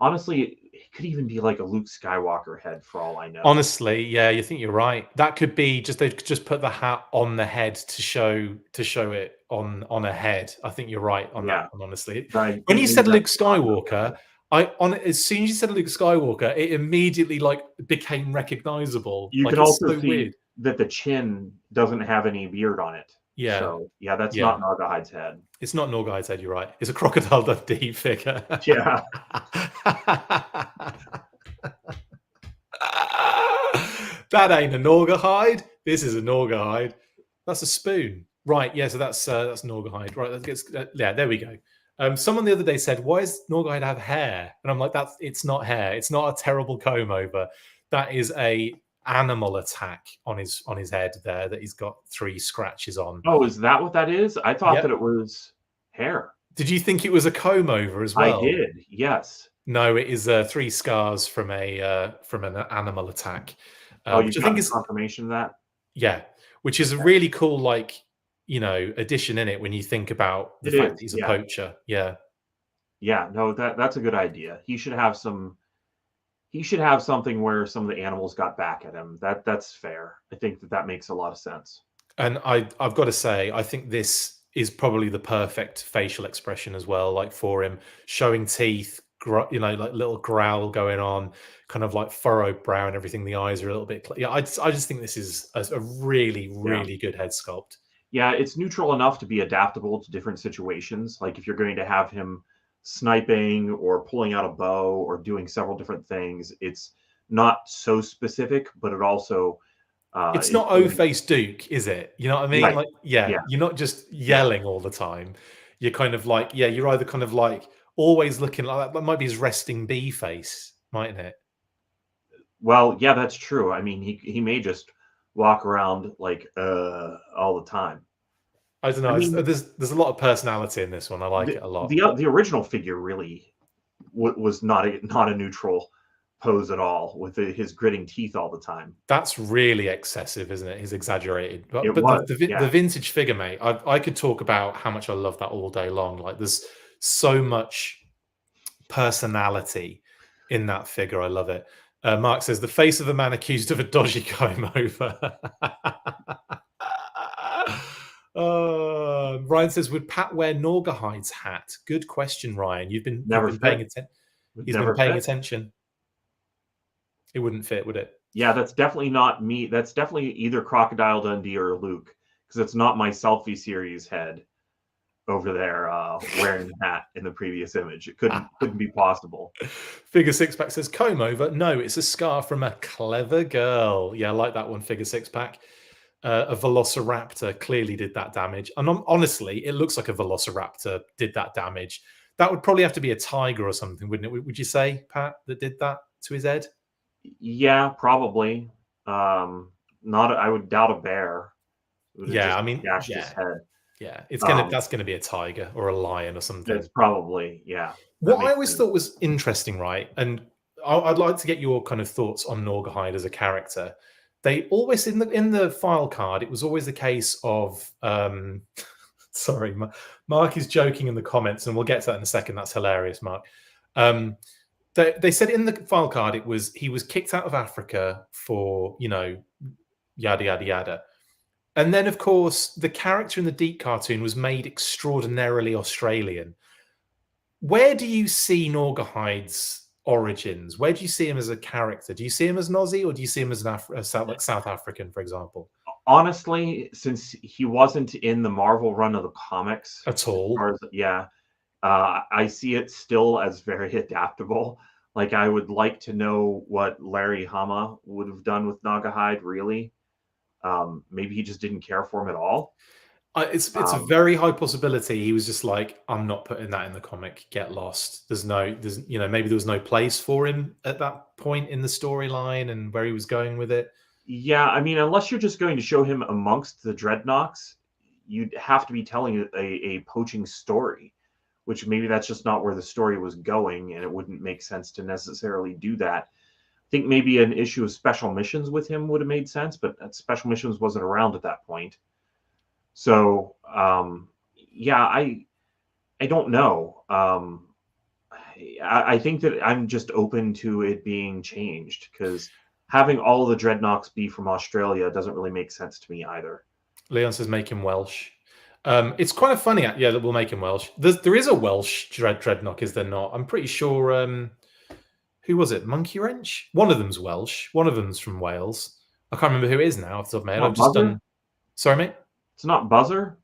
Honestly, it could even be like a Luke Skywalker head for all I know. Honestly, yeah, you think you're right. That could be they've just put the hat on the head to show it on a head. I think you're right on that one, honestly. When you said Luke Skywalker, as soon as you said Luke Skywalker, it immediately became recognizable. You can also see that the chin doesn't have any beard on it. Yeah. So yeah, that's not Norgahide's head. It's not Norgahide's head, you're right. It's a Crocodile Dundee figure. Yeah. That ain't a Norgahide. This is a Norgahide. That's a spoon. Right, yeah, so that's Norgahide. Right, there we go. Someone the other day said, why does Norgahide have hair? And I'm like, it's not hair. It's not a terrible comb over. That is a animal attack on his head there that he's got 3 scratches on. Oh, is that what that is? I thought that it was hair. Did you think it was a comb over as well? I did, yes. No, it is 3 scars from an animal attack. Which I think is confirmation of that. Yeah, which is a really cool addition in it when you think about the fact that he's a poacher. Yeah. Yeah, no, that's a good idea. He should have something where some of the animals got back at him. That's fair. I think that makes a lot of sense. And I've got to say, I think this is probably the perfect facial expression as well, like for him, showing teeth, you know, like little growl going on, kind of like furrowed brow and everything. The eyes are a little bit. Yeah, I just think this is a really, really good head sculpt. Yeah, it's neutral enough to be adaptable to different situations. Like if you're going to have him sniping or pulling out a bow or doing several different things, it's not so specific, but it also it's not O-Face Duke, is it? You know what I mean? right. Like, Yeah. you're not just yelling all the time. You're kind of like, you're either kind of like always looking like that. That might be his resting bee face, mightn't it? Well, yeah, that's true. I mean, he may just walk around like all the time. I don't know. I mean, There's a lot of personality in this one. I like it a lot. The original figure really was not a neutral pose at all with his gritting teeth all the time. That's really excessive, isn't it? He's exaggerated. But Was, the vintage figure, mate, I could talk about how much I love that all day long. Like there's so much personality in that figure. I love it. Mark says the face of a man accused of a dodgy comb over. Ryan says, would Pat wear Norgahide's hat? Good question, Ryan. You've been paying attention. He's been paying attention. It wouldn't fit, would it? Yeah, that's definitely not me. That's definitely either Crocodile Dundee or Luke, because it's not my Selfie Series head over there wearing the hat in the previous image. It couldn't be possible. Figure Six Pack says comb over. No, it's a scar from a clever girl. Yeah, I like that one. Figure Six Pack. A Velociraptor clearly did that damage, and honestly, it looks like a Velociraptor did that damage. That would probably have to be a tiger or something, wouldn't it? Would you say, Pat, that did that to his head? Yeah, probably. Not. I would doubt a bear. Yeah, I mean, gashed his head. Yeah, that's gonna be a tiger or a lion or something. It's probably, yeah. What I always thought was interesting, right? And I'd like to get your kind of thoughts on Norgahide as a character. They always in the file card, it was always the case of sorry, Mark is joking in the comments, and we'll get to that in a second. That's hilarious, Mark. They said in the file card he was kicked out of Africa for, you know, yada yada yada. And then, of course, the character in the Deep cartoon was made extraordinarily Australian. Where do you see Norgahide's origins? Where do you see him as a character? Do you see him as an Aussie, or do you see him as South African, for example? Honestly, since he wasn't in the Marvel run of the comics at all, I see it still as very adaptable. Like, I would like to know what Larry Hama would have done with Norgahide, really. Maybe he just didn't care for him at all. It's a very high possibility he was just like, I'm not putting that in the comic. Get lost. Maybe there was no place for him at that point in the storyline and where he was going with it. Yeah, I mean, unless you're just going to show him amongst the Dreadnoks, you'd have to be telling a poaching story, which maybe that's just not where the story was going, and it wouldn't make sense to necessarily do that. I think maybe an issue of special missions with him would have made sense, but special missions wasn't around at that point. So, yeah, I don't know. I think that I'm just open to it being changed, because having all of the Dreadnoks be from Australia doesn't really make sense to me either. Leon says make him Welsh. It's kind of funny, yeah, that we'll make him Welsh. There is a Welsh Dreadnought, is there not? I'm pretty sure. Who was it? Monkey Wrench? One of them's Welsh. One of them's from Wales. I can't remember who it is now off the top of my head. I've just done. Sorry, mate. It's not Buzzer?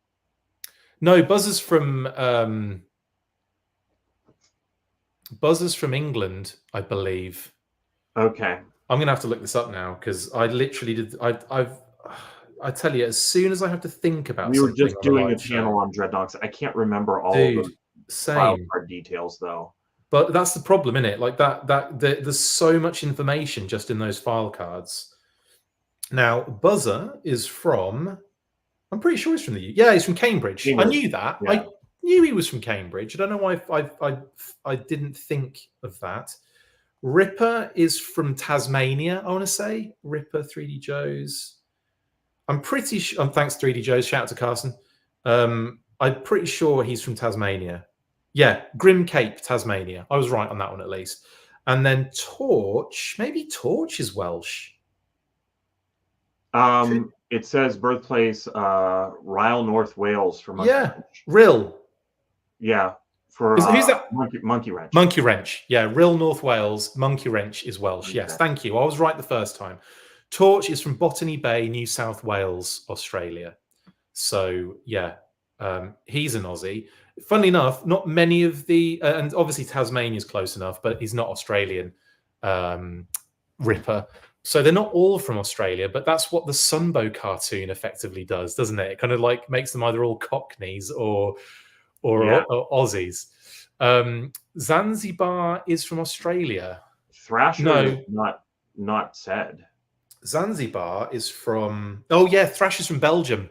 No, Buzzer's from England, I believe. Okay. I'm gonna have to look this up now, because I literally did. I tell you, as soon as I have to think about we were something, just doing a channel on Dreadnoks. I can't remember all the file card details though. But that's the problem, isn't it? Like there's so much information just in those file cards. Now, Buzzer is from. I'm pretty sure he's from he's from Cambridge. I knew that. Yeah. I knew he was from Cambridge. I don't know why I didn't think of that. Ripper is from Tasmania, I want to say. Ripper, 3D Joe's. I'm pretty sure. Thanks, 3D Joe's. Shout out to Carson. I'm pretty sure he's from Tasmania. Yeah, Grim Cape, Tasmania. I was right on that one at least. And then Torch. Maybe Torch is Welsh. It says birthplace Ryle, North Wales for Monkey Wrench. Rill. Yeah, for who's that? Monkey Wrench. Monkey Wrench. Yeah, Rill, North Wales. Monkey Wrench is Welsh. Yes, thank you. I was right the first time. Torch is from Botany Bay, New South Wales, Australia. So yeah, he's an Aussie. Funnily enough, not many of the and obviously Tasmania's close enough, but he's not Australian. Ripper. So they're not all from Australia, but that's what the Sunbow cartoon effectively does, doesn't it? It kind of like makes them either all Cockneys or Aussies. Zanzibar is from Australia. Thrasher is not said. Zanzibar is from Thrasher's from Belgium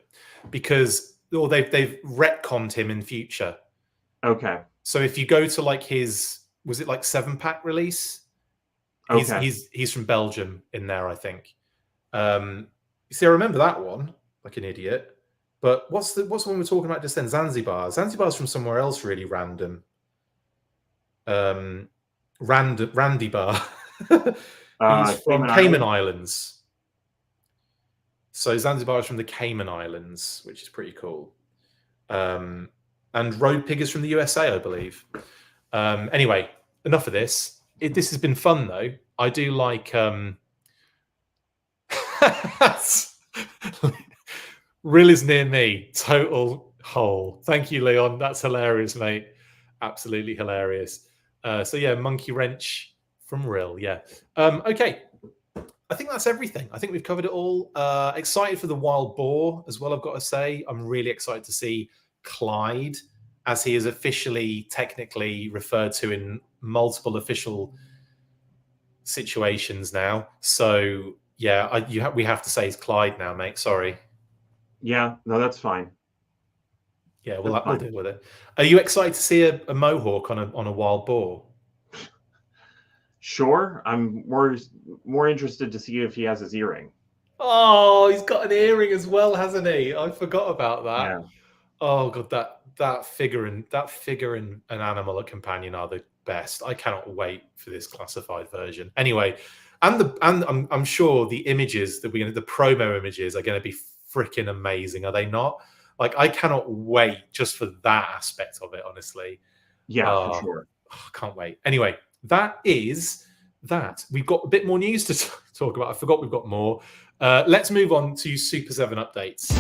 because they've retconned him in future. Okay. So if you go to like his, was it like 7-pack release? He's from Belgium in there, I think. You see, I remember that one like an idiot. But what's the one we're talking about just then? Zanzibar. Zanzibar's from somewhere else really random. Randy Bar. He's from Cayman Islands. So Zanzibar is from the Cayman Islands, which is pretty cool. And Road Pig is from the USA, I believe. Anyway, enough of this. This has been fun, though. I do like... Rill is near me. Total hole. Thank you, Leon. That's hilarious, mate. Absolutely hilarious. So, yeah, Monkey Wrench from Rill. Yeah. Okay. I think that's everything. I think we've covered it all. Excited for the Wild Boar as well, I've got to say. I'm really excited to see Clyde, as he is officially, technically referred to in multiple official situations now. So, yeah, we have to say it's Clyde now, mate. Sorry. Yeah, no, that's fine. Yeah, we'll deal with it. Are you excited to see a mohawk on a wild boar? Sure. I'm more interested to see if he has his earring. Oh, he's got an earring as well, hasn't he? I forgot about that. Yeah. Oh god, that figure and an animal at companion are the best. I cannot wait for this classified version. Anyway, and I'm sure the images that the promo images are going to be freaking amazing, are they not? Like, I cannot wait just for that aspect of it, honestly. Yeah, for sure. Can't wait. Anyway, that is that. We've got a bit more news to talk about. I forgot we've got more. Let's move on to Super 7 updates.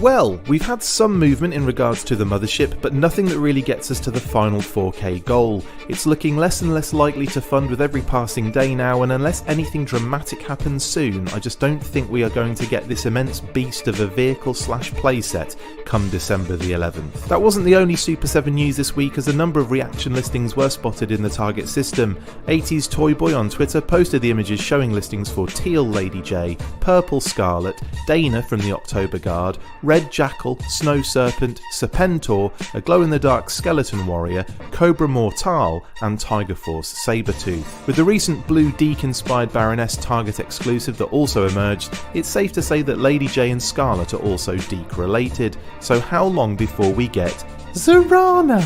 Well, we've had some movement in regards to the mothership, but nothing that really gets us to the final 4K goal. It's looking less and less likely to fund with every passing day now, and unless anything dramatic happens soon, I just don't think we are going to get this immense beast of a vehicle/playset come December the 11th. That wasn't the only Super 7 news this week, as a number of reaction listings were spotted in the target system. 80s Toy Boy on Twitter posted the images showing listings for Teal Lady J, Purple Scarlet, Dana from the October Guard, Red Jackal, Snow Serpent, Serpentor, a glow-in-the-dark Skeleton Warrior, Cobra Mortal, and Tiger Force Sabretooth. With the recent Blue Deke-inspired Baroness Target exclusive that also emerged, it's safe to say that Lady J and Scarlet are also Deke-related. So how long before we get Zorana?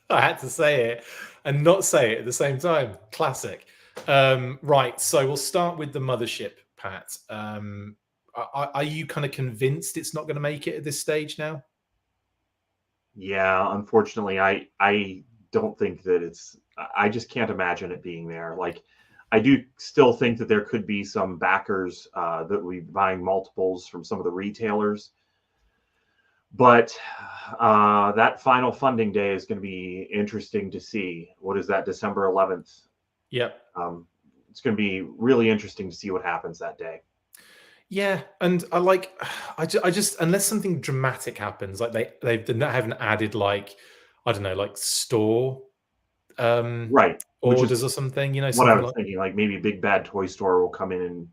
I had to say it and not say it at the same time. Classic. Right, so we'll start with the mothership, Pat. Are you kind of convinced it's not going to make it at this stage now? Yeah, unfortunately, I don't think that I just can't imagine it being there. Like, I do still think that there could be some backers that will be buying multiples from some of the retailers. But that final funding day is going to be interesting to see. What is that, December 11th? Yep. It's going to be really interesting to see what happens that day. Yeah, and I just unless something dramatic happens, like they haven't added like, I don't know, like store right orders or something, you know. What I was thinking, like maybe Big Bad Toy Store will come in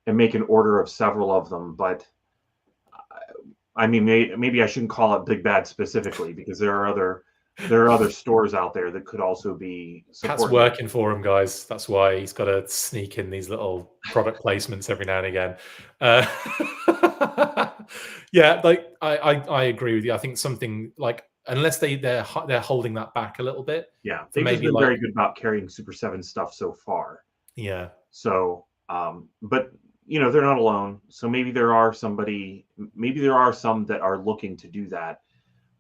and make an order of several of them, but I mean, maybe I shouldn't call it Big Bad specifically, because there are other stores out there that could also be supporting. Pat's working for him, guys. That's why he's got to sneak in these little product placements every now and again. Yeah, like I agree with you. I think something like unless they're holding that back a little bit. Yeah, they've just been very good about carrying Super 7 stuff so far. Yeah. So, but you know, they're not alone. So maybe there are some that are looking to do that.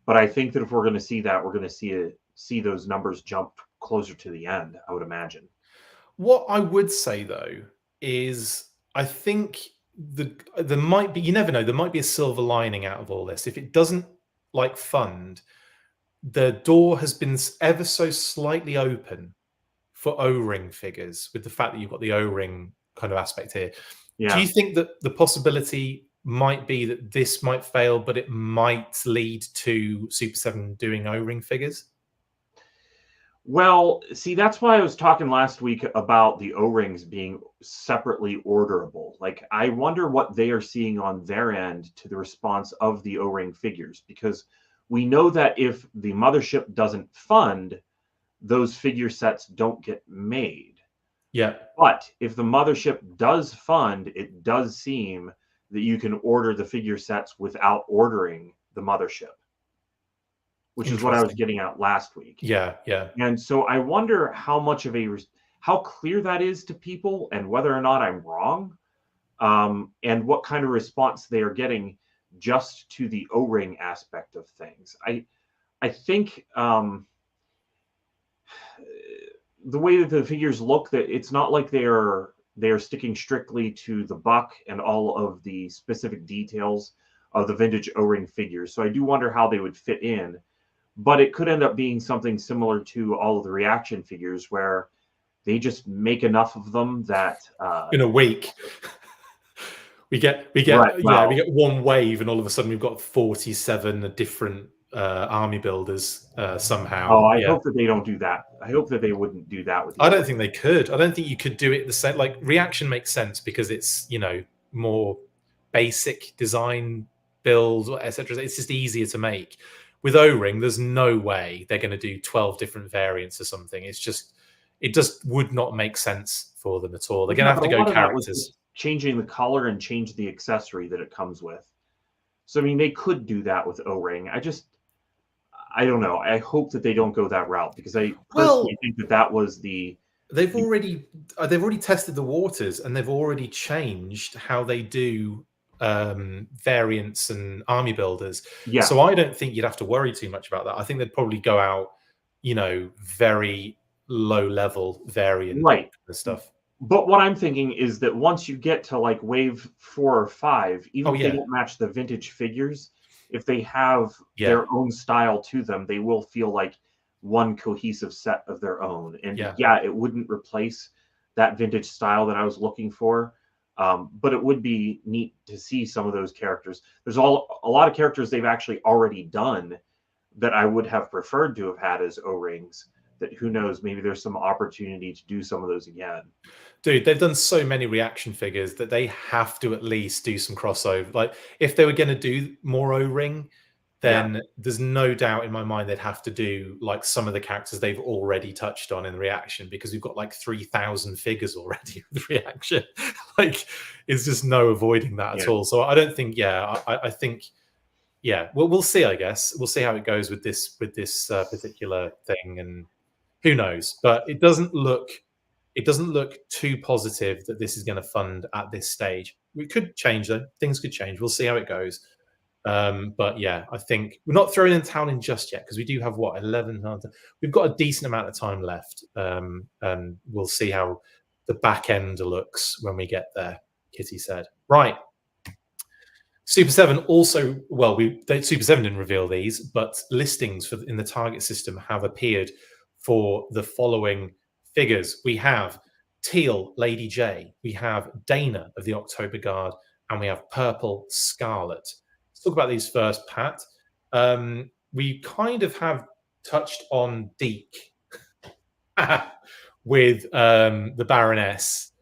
But I think that if we're going to see that, we're going to see those numbers jump closer to the end, I would imagine. What I would say though is I think there might be, you never know, there might be a silver lining out of all this. If it doesn't like fund, the door has been ever so slightly open for O-ring figures with the fact that you've got the O-ring kind of aspect here. Yeah. Do you think that the possibility might be that this might fail, but it might lead to Super 7 doing O-ring figures? Well, see, that's why I was talking last week about the O-rings being separately orderable. Like, I wonder what they are seeing on their end to the response of the O-ring figures, because we know that if the mothership doesn't fund, those figure sets don't get made. Yeah. But if the mothership does fund, it does seem that you can order the figure sets without ordering the mothership, which is what I was getting at last week. Yeah, yeah. And so I wonder how much of how clear that is to people, and whether or not I'm wrong, and what kind of response they are getting just to the O-ring aspect of things. I think the way that the figures look, that it's not like they are sticking strictly to the buck and all of the specific details of the vintage O-ring figures. So I do wonder how they would fit in, but it could end up being something similar to all of the reaction figures, where they just make enough of them that in a week we get right, we get one wave, and all of a sudden we've got 47 different army builders somehow. Oh, I hope that they don't do that. I hope that they wouldn't do that with I don't think they could. I don't think you could do it the same. Like, reaction makes sense because it's, you know, more basic design build, etc. It's just easier to make. With O-ring, there's no way they're going to do 12 different variants or something. It's just, it just would not make sense for them at all. They're going to have to go characters. Changing the color and change the accessory that it comes with. So, I mean, they could do that with O-ring. I don't know. I hope that they don't go that route, because I personally think that was the... They've already tested the waters, and they've already changed how they do variants and army builders. Yeah. So I don't think you'd have to worry too much about that. I think they'd probably go out, you know, very low level variant stuff. But what I'm thinking is that once you get to like wave 4 or 5, even if they don't match the vintage figures, if they have their own style to them, they will feel like one cohesive set of their own. And it wouldn't replace that vintage style that I was looking for. But it would be neat to see some of those characters. There's a lot of characters they've actually already done that I would have preferred to have had as O-rings, that who knows, maybe there's some opportunity to do some of those again. Dude, they've done so many reaction figures that they have to at least do some crossover. Like, if they were going to do more O-ring, then there's no doubt in my mind they'd have to do like some of the characters they've already touched on in the reaction, because we've got like 3,000 figures already with reaction. Like, it's just no avoiding that at all. So I don't think, I think, we'll see, I guess. We'll see how it goes with this particular thing, and who knows. But it doesn't look too positive that this is going to fund at this stage. We could change, though. Things could change. We'll see how it goes. But yeah, I think we're not throwing the towel in just yet, because we do have 11. We've got a decent amount of time left, and we'll see how the back end looks when we get there. Kitty said, right. Super 7 also, Super 7 didn't reveal these, but listings in the target system have appeared for the following figures. We have Teal Lady J, we have Dana of the October Guard, and we have Purple Scarlet. Let's talk about these first, Pat. We kind of have touched on Deke with the Baroness,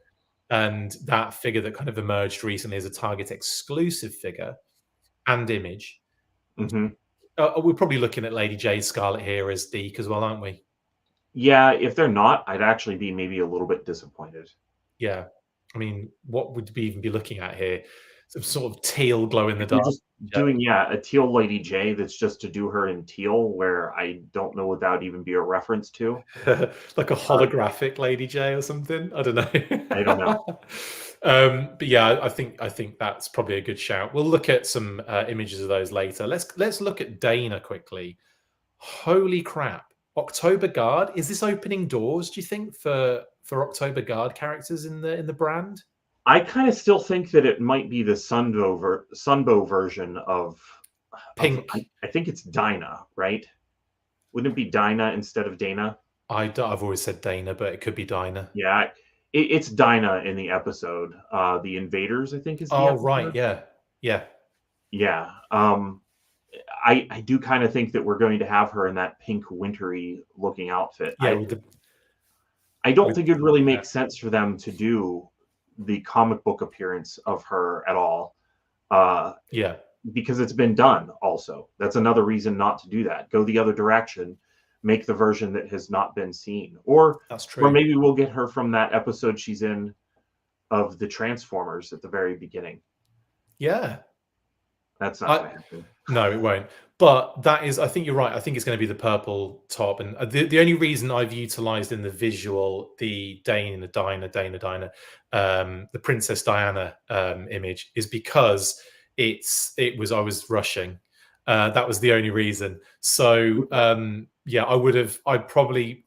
and that figure that kind of emerged recently as a Target exclusive figure and image. Mm-hmm. We're probably looking at Lady J Scarlet here as Deke as well, aren't we? Yeah, if they're not, I'd actually be maybe a little bit disappointed. Yeah. I mean, what would we even be looking at here? some sort of teal glow in the If you're dark. just doing, a teal Lady J that's just to do her in teal, where I don't know what that would even be a reference to. Like a holographic Lady J or something. I don't know. I don't know. But yeah, I think that's probably a good shout. We'll look at some images of those later. Let's look at Dana quickly. Holy crap! October Guard, is this opening doors? Do you think for October Guard characters in the brand? I kind of still think that it might be the Sunbow version of Pink. I think it's Dinah, right? Wouldn't it be Dinah instead of Dana? I've always said Dana, but it could be Dinah. Yeah, it's Dinah in the episode. The Invaders, I think, is the episode. Right, yeah. I do kind of think that we're going to have her in that pink wintry looking outfit. Yeah, I don't think it really makes sense for them to do the comic book appearance of her at all. Because it's been done also. That's another reason not to do that. Go the other direction, make the version that has not been seen. Or that's true. Or maybe we'll get her from that episode she's in of the Transformers at the very beginning. Yeah. That's not going to happen. No, it won't. But that is, I think you're right. I think it's going to be the purple top. And the only reason I've utilized in the visual the Dana, the Princess Diana image is because I was rushing. That was the only reason. So I'd probably,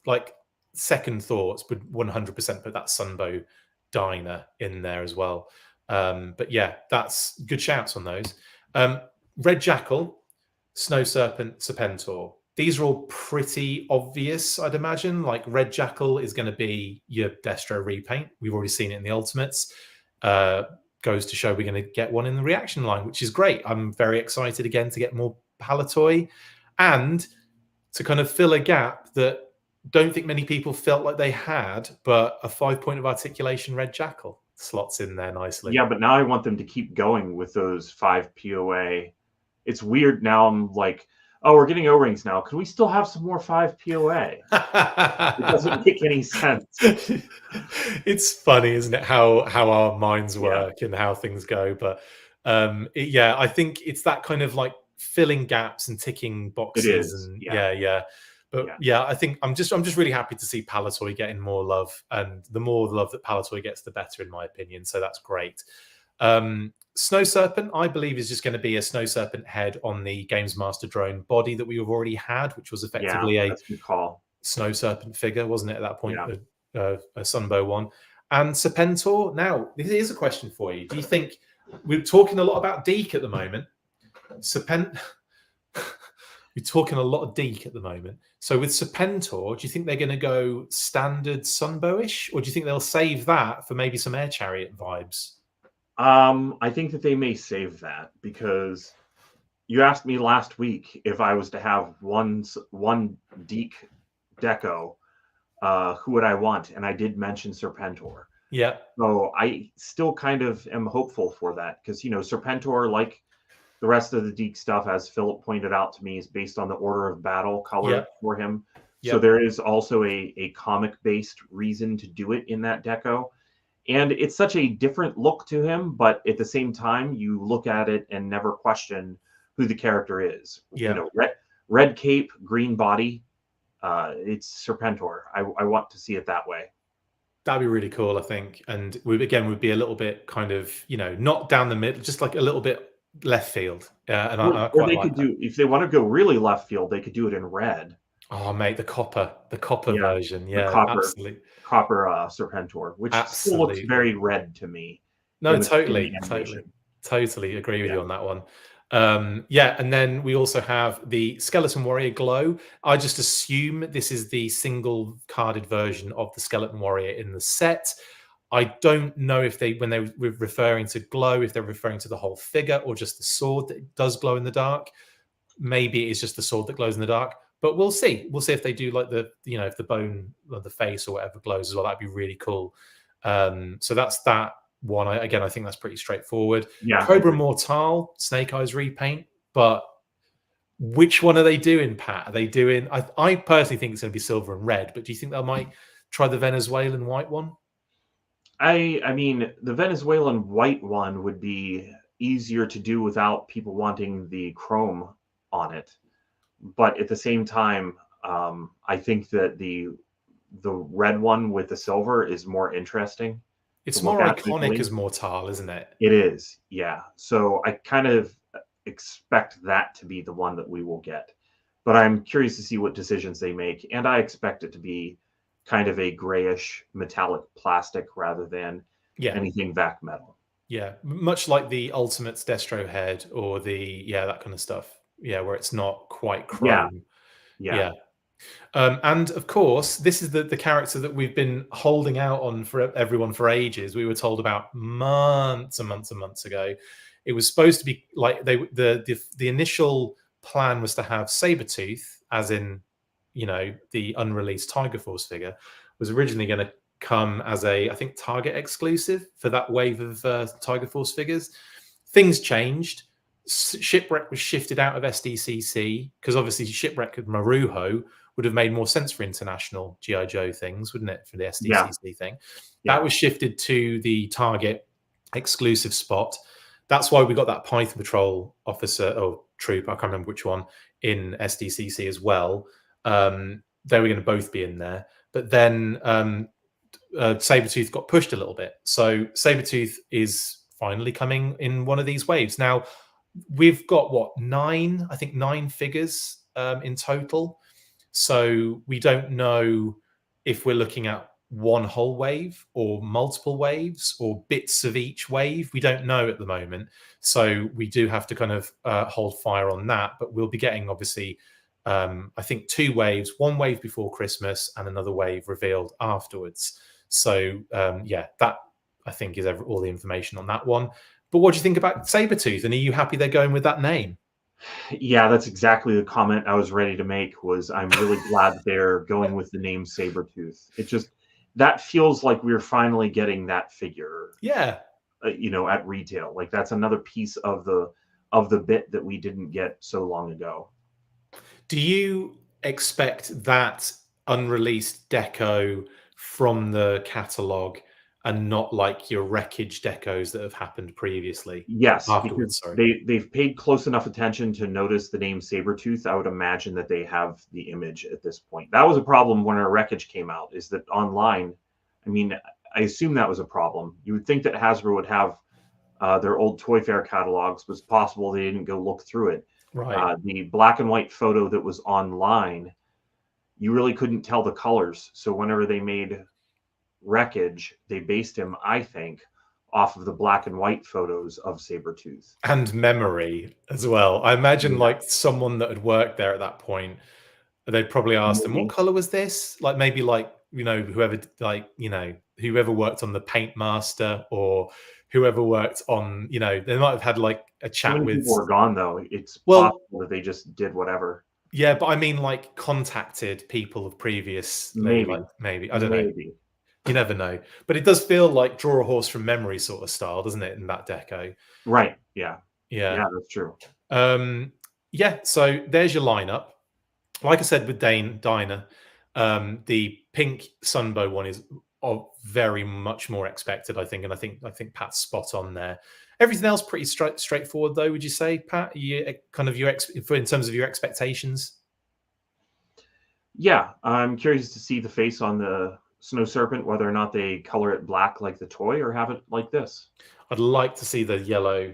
like, second thoughts would 100% put that Sunbow Dinah in there as well. But yeah, that's good shouts on those. Red Jackal, Snow Serpent, Serpentor. These are all pretty obvious, I'd imagine. Like, Red Jackal is going to be your Destro repaint. We've already seen it in the Ultimates. Goes to show we're going to get one in the reaction line, which is great. I'm very excited again to get more Palatoy and to kind of fill a gap that don't think many people felt like they had, but a 5-point of articulation Red Jackal slots in there nicely. Yeah, but now I want them to keep going with those 5 POA. It's weird now. I'm like, oh, we're getting O-rings now. Can we still have some more 5 POA? It doesn't make any sense. It's funny, isn't it, how our minds work and how things go. But I think it's that kind of like filling gaps and ticking boxes. It is. And But I think I'm just really happy to see Palatoy getting more love, and the more love that Palatoy gets, the better, in my opinion. So that's great. Snow Serpent, I believe, is just going to be a Snow Serpent head on the Games Master drone body that we've already had, which was effectively a Snow Serpent figure, wasn't it, at that point? A Sunbow one. And Serpentor. Now, here's a question for you. Do you think, we're talking a lot about Deke at the moment, we're talking a lot of Deke at the moment. So with Serpentor, do you think they're going to go standard Sunbow-ish, or do you think they'll save that for maybe some Air Chariot vibes? I think that they may save that, because you asked me last week if I was to have one Deke deco, who would I want? And I did mention Serpentor. Yeah. So I still kind of am hopeful for that, because, Serpentor, like the rest of the Deke stuff, as Philip pointed out to me, is based on the order of battle color for him. Yep. So there is also a comic-based reason to do it in that deco. And it's such a different look to him, but at the same time, you look at it and never question who the character is. Yeah. Red cape, green body. It's Serpentor. I want to see it that way. That'd be really cool, I think. And would be a little bit kind of, not down the middle, just like a little bit left field. Or they could do, if they want to go really left field, they could do it in red. Oh, mate, the copper version. Yeah, absolutely. Copper Serpentor, which still looks very red to me. No, totally agree with you on that one. And then we also have the Skeleton Warrior Glow. I just assume this is the single carded version of the Skeleton Warrior in the set. I don't know if when they were referring to glow, if they're referring to the whole figure or just the sword that does glow in the dark. Maybe it's just the sword that glows in the dark. But we'll see. We'll see if they do like if the bone of the face or whatever glows as well. That'd be really cool. So that's that one. I think that's pretty straightforward. Yeah. Cobra Mortal, Snake Eyes repaint. But which one are they doing, Pat? Are they doing... I personally think it's going to be silver and red. But do you think they might try the Venezuelan white one? I mean, the Venezuelan white one would be easier to do without people wanting the chrome on it. But at the same time, I think that the red one with the silver is more interesting. It's more iconic as Mortal, isn't it? It is, yeah. So I kind of expect that to be the one that we will get. But I'm curious to see what decisions they make, and I expect it to be kind of a grayish metallic plastic rather than anything vac metal. Yeah, much like the Ultimates Destro head or the that kind of stuff. Yeah, where it's not quite chrome. Yeah. And of course, this is the character that we've been holding out on for everyone for ages. We were told about months and months and months ago. It was supposed to be like the initial plan was to have Sabretooth, as in, the unreleased Tiger Force figure, was originally going to come as I think Target exclusive for that wave of Tiger Force figures. Things changed. Shipwreck was shifted out of SDCC because obviously Shipwreck and Maruho would have made more sense for international G.I. Joe things, wouldn't it, for the SDCC thing? That was shifted to the Target exclusive spot. That's why we got that Python Patrol officer or troop, I can't remember which one, in SDCC as well. They were going to both be in there. But then Sabretooth got pushed a little bit. So Sabretooth is finally coming in one of these waves. Now, we've got, nine figures in total. So we don't know if we're looking at one whole wave or multiple waves or bits of each wave. We don't know at the moment. So we do have to kind of hold fire on that. But we'll be getting, obviously, I think 2 waves, one wave before Christmas and another wave revealed afterwards. So, that I think is all the information on that one. But what do you think about Sabretooth? And are you happy they're going with that name? Yeah, that's exactly the comment I was ready to make. Was I'm really glad they're going with the name Sabretooth. It just, that feels like we're finally getting that figure. Yeah. At retail. Like that's another piece of the bit that we didn't get so long ago. Do you expect that unreleased deco from the catalog and not like your wreckage decos that have happened previously? Yes, because they've paid close enough attention to notice the name Sabretooth. I would imagine that they have the image at this point. That was a problem when our wreckage came out, is that online, I mean, I assume that was a problem. You would think that Hasbro would have their old Toy Fair catalogs. It was possible they didn't go look through it. Right. The black and white photo that was online, you really couldn't tell the colors. So whenever they made wreckage, they based him, I think, off of the black and white photos of Sabretooth. And memory as well. I imagine like someone that had worked there at that point, they'd probably asked them, what color was this? Like maybe like, whoever worked on the Paint Master or whoever worked on, they might have had like a chat with. People were gone though. It's possible that they just did whatever. Yeah, but I mean, like contacted people of previous. Maybe I don't know. You never know, but it does feel like draw a horse from memory sort of style, doesn't it? In that deco, right? Yeah, that's true. So there's your lineup. Like I said with Dinah, the pink Sunbow one is very much more expected, I think, and I think Pat's spot on there. Everything else pretty straightforward, though. Would you say, Pat? In terms of your expectations? Yeah, I'm curious to see the face on the Snow Serpent, whether or not they color it black like the toy or have it like this. I'd like to see the yellow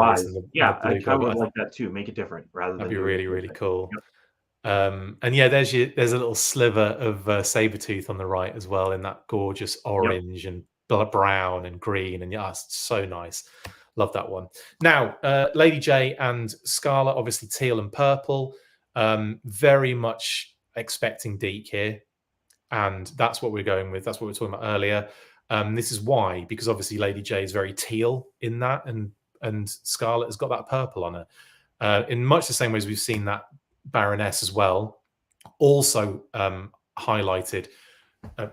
eyes. I kind of would like that too. Make it different rather than. That'd be really, really cool. Yep. And there's a little sliver of Sabretooth on the right as well, in that gorgeous orange and brown and green, and it's so nice. Love that one. Now, Lady J and Scarlet, obviously teal and purple. Very much expecting Deke here. And that's what we're going with. That's what we were talking about earlier. This is why, because obviously Lady J is very teal in that, and Scarlet has got that purple on her. In much the same way as we've seen that Baroness as well, also highlighted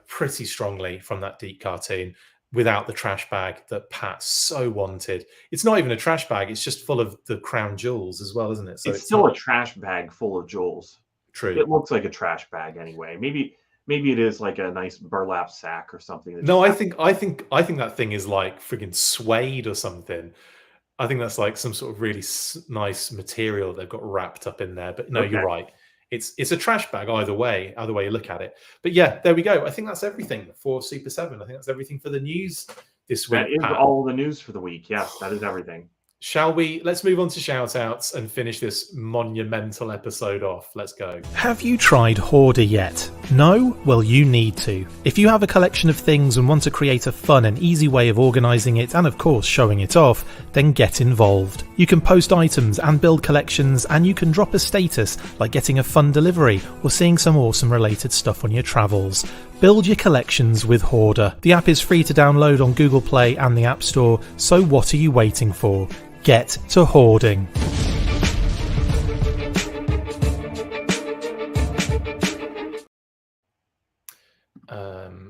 pretty strongly from that Deke cartoon, without the trash bag that Pat so wanted. It's not even a trash bag. It's just full of the crown jewels as well, isn't it? So it's still a trash bag full of jewels. True. It looks like a trash bag anyway. maybe it is like a nice burlap sack or something. No, I think that thing is like friggin' suede or something. I think that's like some sort of really nice material they've got wrapped up in there. But no, you're right. It's a trash bag either way you look at it. But yeah, there we go. I think that's everything for Super 7. I think that's everything for the news this week. That is all the news for the week. Yes, that is everything. Shall we? Let's move on to shout-outs and finish this monumental episode off. Let's go. Have you tried Hoarder yet? No? Well, you need to. If you have a collection of things and want to create a fun and easy way of organising it and of course showing it off, then get involved. You can post items and build collections, and you can drop a status like getting a fun delivery or seeing some awesome related stuff on your travels. Build your collections with Hoarder. The app is free to download on Google Play and the App Store, so what are you waiting for? Get to hoarding.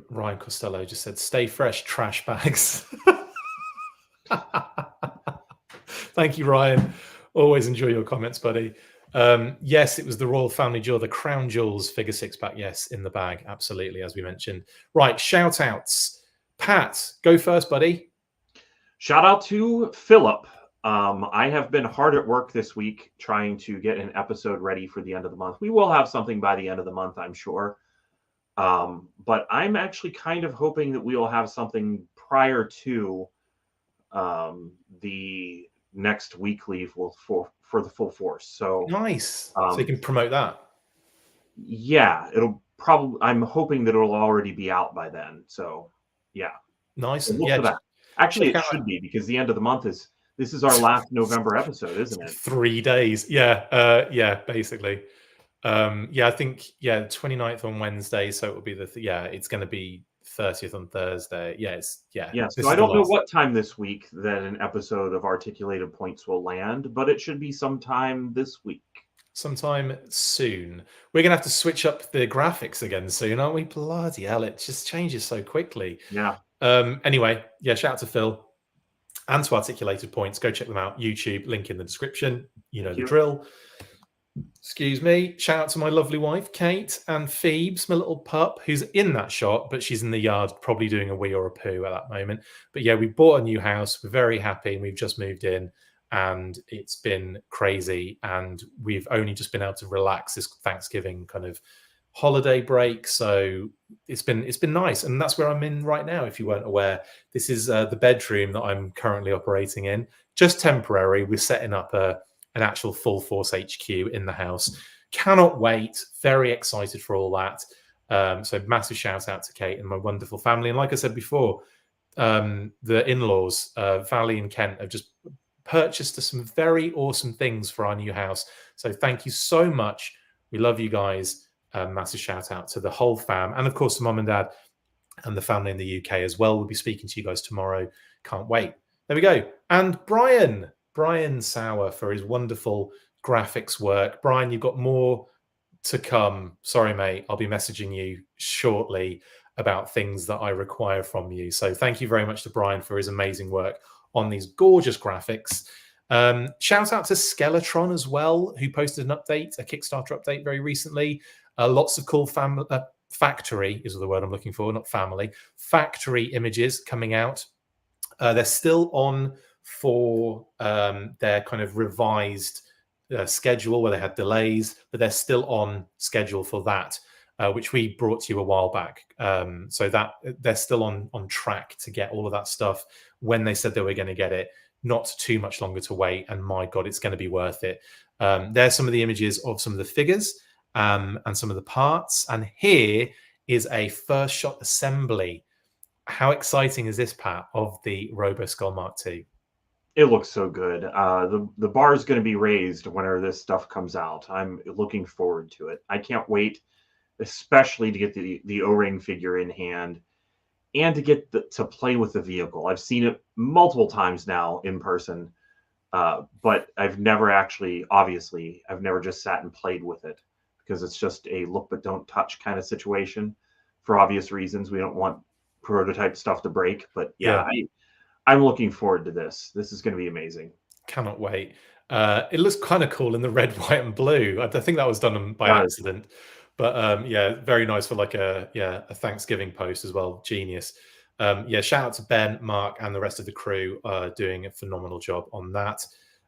Ryan Costello just said, stay fresh, trash bags. Thank you, Ryan. Always enjoy your comments, buddy. Yes, it was the Royal Family Jewel, the Crown Jewels figure 6-pack. Yes, in the bag. Absolutely, as we mentioned. Right, shout outs. Pat, go first, buddy. Shout out to Philip. I have been hard at work this week trying to get an episode ready for the end of the month. We will have something by the end of the month, I'm sure. But I'm actually kind of hoping that we will have something prior to the next weekly for the full force. So nice. So you can promote that. Yeah, it'll probably. I'm hoping that it'll already be out by then. So yeah, nice. Yeah, actually, it should be, because the end of the month is. This is our last November episode, isn't it? 3 days. Yeah. Yeah, basically. I think, 29th on Wednesday. So it will be it's going to be 30th on Thursday. Yeah. So I don't know what time this week that an episode of Articulated Points will land, but it should be sometime this week. Sometime soon. We're going to have to switch up the graphics again soon, aren't we? Bloody hell, it just changes so quickly. Yeah. Anyway, shout out to Phil and to Articulated Points. Go check them out. YouTube, link in the description. You know the drill. Excuse me. Shout out to my lovely wife, Kate, and Phoebes, my little pup, who's in that shot, but she's in the yard probably doing a wee or a poo at that moment. But yeah, we bought a new house. We're very happy, and we've just moved in, and it's been crazy. And we've only just been able to relax this Thanksgiving kind of holiday break, so it's been nice, and that's where I'm in right now. If you weren't aware, this is the bedroom that I'm currently operating in, just temporary. We're setting up an actual full force HQ in the house. Cannot wait, very excited for all that. So massive shout out to Kate and my wonderful family. And like I said before, the in-laws, Valley and Kent, have just purchased some very awesome things for our new house, so thank you so much. We love you guys. Massive shout out to the whole fam, and of course the mum and dad and the family in the UK as well. We'll be speaking to you guys tomorrow. Can't wait. There we go. And Brian Sauer for his wonderful graphics work. Brian, you've got more to come. Sorry, mate. I'll be messaging you shortly about things that I require from you. So thank you very much to Brian for his amazing work on these gorgeous graphics. Shout out to Skeletron as well, who posted an update, a Kickstarter update very recently. Lots of cool factory is the word I'm looking for, not family. Factory images coming out. They're still on for their kind of revised schedule where they had delays, but they're still on schedule for that, which we brought to you a while back. So that they're still on track to get all of that stuff when they said they were going to get it. Not too much longer to wait, and my God, it's going to be worth it. There's some of the images of some of the figures and some of the parts, and here is a first shot assembly. How exciting is this, Pat, of the RoboSkull Mark II? It looks so good. The bar is going to be raised whenever this stuff comes out. I'm looking forward to it. I can't wait, especially to get the O-ring figure in hand and to get to play with the vehicle. I've seen it multiple times now in person, but I've never actually, obviously, I've never just sat and played with it, because it's just a look but don't touch kind of situation. For obvious reasons, we don't want prototype stuff to break. But yeah. I'm looking forward to this. This is going to be amazing. Cannot wait. It looks kind of cool in the red, white, and blue. I think that was done by accident. But yeah, very nice for like a Thanksgiving post as well. Genius. Yeah, shout out to Ben, Mark, and the rest of the crew doing a phenomenal job on that.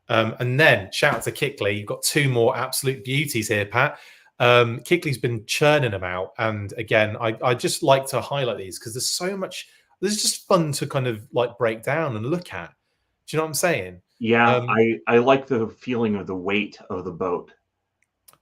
And then shout out to Kickley. You've got two more absolute beauties here, Pat. Kickley's been churning them out, and again, I just like to highlight these because there's so much. This is just fun to kind of like break down and look at. Do you know what I'm saying? Yeah, I like the feeling of the weight of the boat.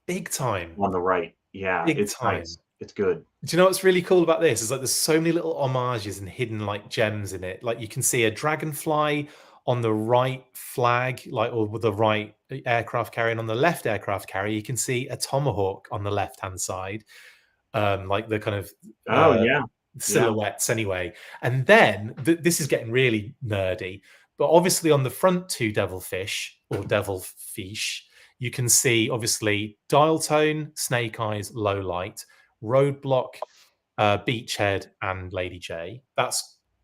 Big time. On the right. Yeah, it's nice. It's good. Do you know what's really cool about this? Is like there's so many little homages and hidden like gems in it. Like you can see a dragonfly on the right flag, like or with the right aircraft carrier, and on the left aircraft carrier, you can see a tomahawk on the left-hand side. Like the kind of silhouettes anyway. And then this is getting really nerdy, but obviously on the front two devilfish or devilfish, you can see obviously dial tone, snake eyes, low light, roadblock, beachhead, and Lady J.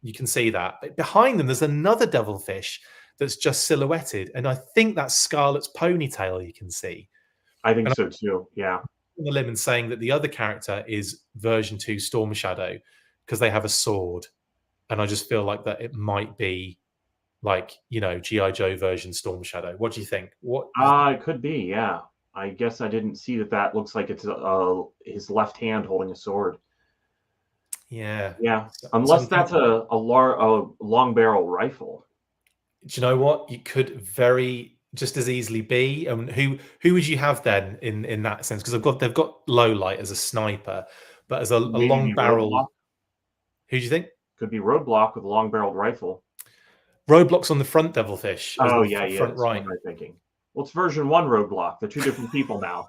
You can see that. But behind them, there's another devilfish that's just silhouetted, and I think that's Scarlet's ponytail. You can see. I think so too. Yeah. On the limb and saying that the other character is version 2 Storm Shadow because they have a sword, and I just feel like that it might be like, you know, G.I. Joe version Storm Shadow. What do you think? It could be, yeah. I guess I didn't see that looks like it's his left hand holding a sword. Yeah. Yeah. Unless that's a long barrel rifle. Do you know what? You could very just as easily be. Who would you have then in that sense? Because they've got low light as a sniper, but as a long barrel. Roadblock. Who do you think? Could be Roadblock with a long barreled rifle. Roadblock's on the front devilfish. Oh yeah, front right. What am I thinking? Well, it's version 1 Roadblock. They're two different people now.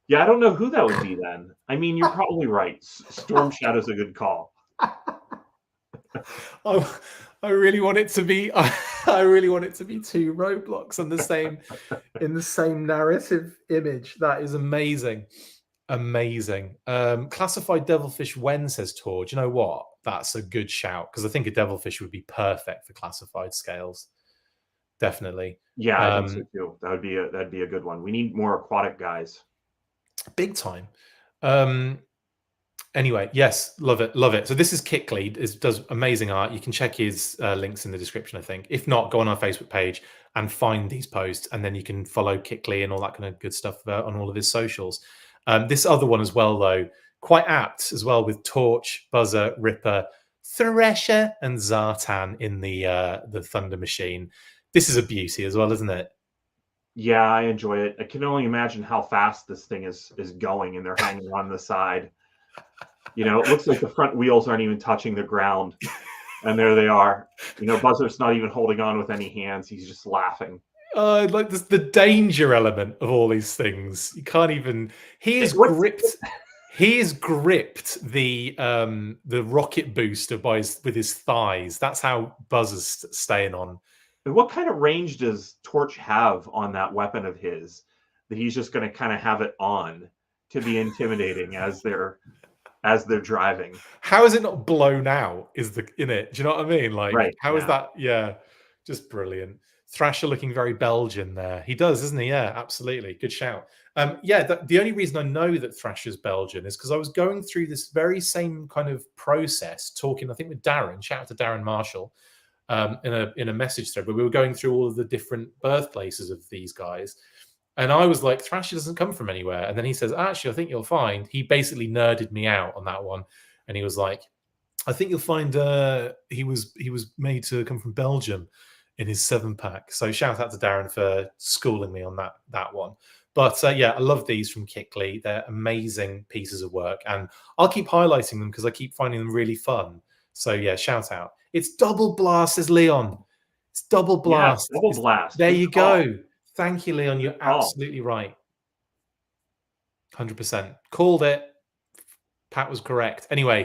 Yeah, I don't know who that would be then. I mean, you're probably right. Storm Shadow's a good call. I really want it to be. I really want it to be two Roadblocks on in the same narrative image. That is amazing. Amazing. Classified devilfish when, says Tor. Do you know what? That's a good shout because I think a devilfish would be perfect for classified scales. Definitely. Yeah, I think so too. That'd be a good one. We need more aquatic guys. Big time. Anyway, yes, love it. So this is Kickley. Does amazing art. You can check his links in the description, I think. If not, go on our Facebook page and find these posts, and then you can follow Kickley and all that kind of good stuff on all of his socials. This other one as well, though, quite apt as well, with Torch, Buzzer, Ripper, Thresher, and Zartan in the Thunder Machine. This is a beauty as well, isn't it? Yeah, I enjoy it. I can only imagine how fast this thing is going, and they're hanging on the side. You know, it looks like the front wheels aren't even touching the ground, and there they are. You know, Buzzer's not even holding on with any hands; he's just laughing. Like the danger element of all these things. You can't even. He has gripped the rocket booster with his thighs. That's how Buzzer's staying on. And what kind of range does Torch have on that weapon of his that he's just going to kind of have it on to be intimidating as they're driving? How is it not blown out? In it? Do you know what I mean? Like, right, how is that? Yeah, just brilliant. Thrasher looking very Belgian there. He does, isn't he? Yeah, absolutely. Good shout. The only reason I know that Thrasher's Belgian is because I was going through this very same kind of process, talking, I think, with Darren. Shout out to Darren Marshall in a message thread where we were going through all of the different birthplaces of these guys. And I was like, Thrasher doesn't come from anywhere. And then he says, actually, I think you'll find. He basically nerded me out on that one. And he was like, I think you'll find he was made to come from Belgium in his 7-pack. So shout out to Darren for schooling me on that one. But yeah, I love these from Kickley. They're amazing pieces of work. And I'll keep highlighting them because I keep finding them really fun. So yeah, shout out. It's double blast, says Leon. It's double blast. Yeah, double blast. There you go. Thank you, Leon. You're absolutely right. 100%. Called it. Pat was correct. Anyway,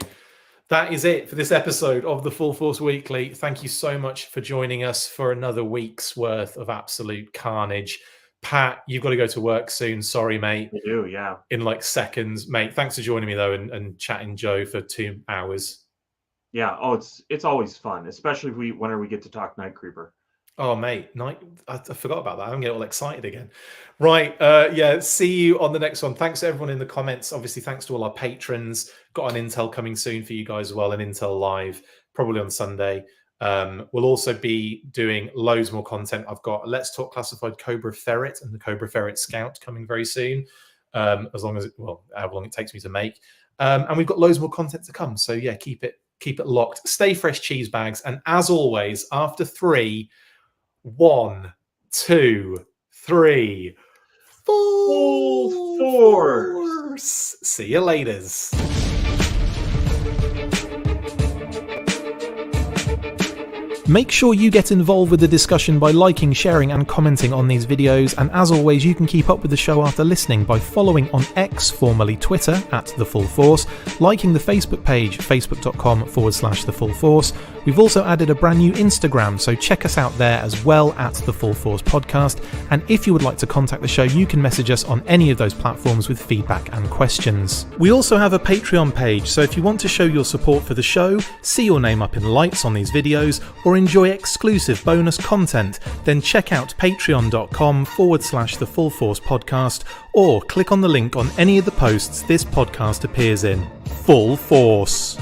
that is it for this episode of the Full Force Weekly. Thank you so much for joining us for another week's worth of absolute carnage. Pat, you've got to go to work soon. Sorry, mate. I do, yeah. In like seconds. Mate, thanks for joining me, though, and chatting Joe for 2 hours. Yeah, it's always fun, especially whenever we get to talk Night Creeper. Oh, mate, I forgot about that. I'm getting all excited again. Right, see you on the next one. Thanks to everyone in the comments. Obviously, thanks to all our patrons. Got an Intel coming soon for you guys as well, an Intel Live, probably on Sunday. We'll also be doing loads more content. I've got Let's Talk Classified Cobra Ferret and the Cobra Ferret Scout coming very soon, as long as, however long it takes me to make. And we've got loads more content to come. So, yeah, keep it locked. Stay fresh, cheese bags. And as always, after 3... 1, 2, 3. Full force. See you laters. Make sure you get involved with the discussion by liking, sharing and commenting on these videos, and as always you can keep up with the show after listening by following on X, formerly Twitter, @TheFullForce, liking the Facebook page, facebook.com/TheFullForce. We've also added a brand new Instagram, so check us out there as well @TheFullForce Podcast, and if you would like to contact the show you can message us on any of those platforms with feedback and questions. We also have a Patreon page, so if you want to show your support for the show, see your name up in lights on these videos, or enjoy exclusive bonus content, then check out patreon.com/TheFullForce Podcast, or click on the link on any of the posts this podcast appears in. Full Force.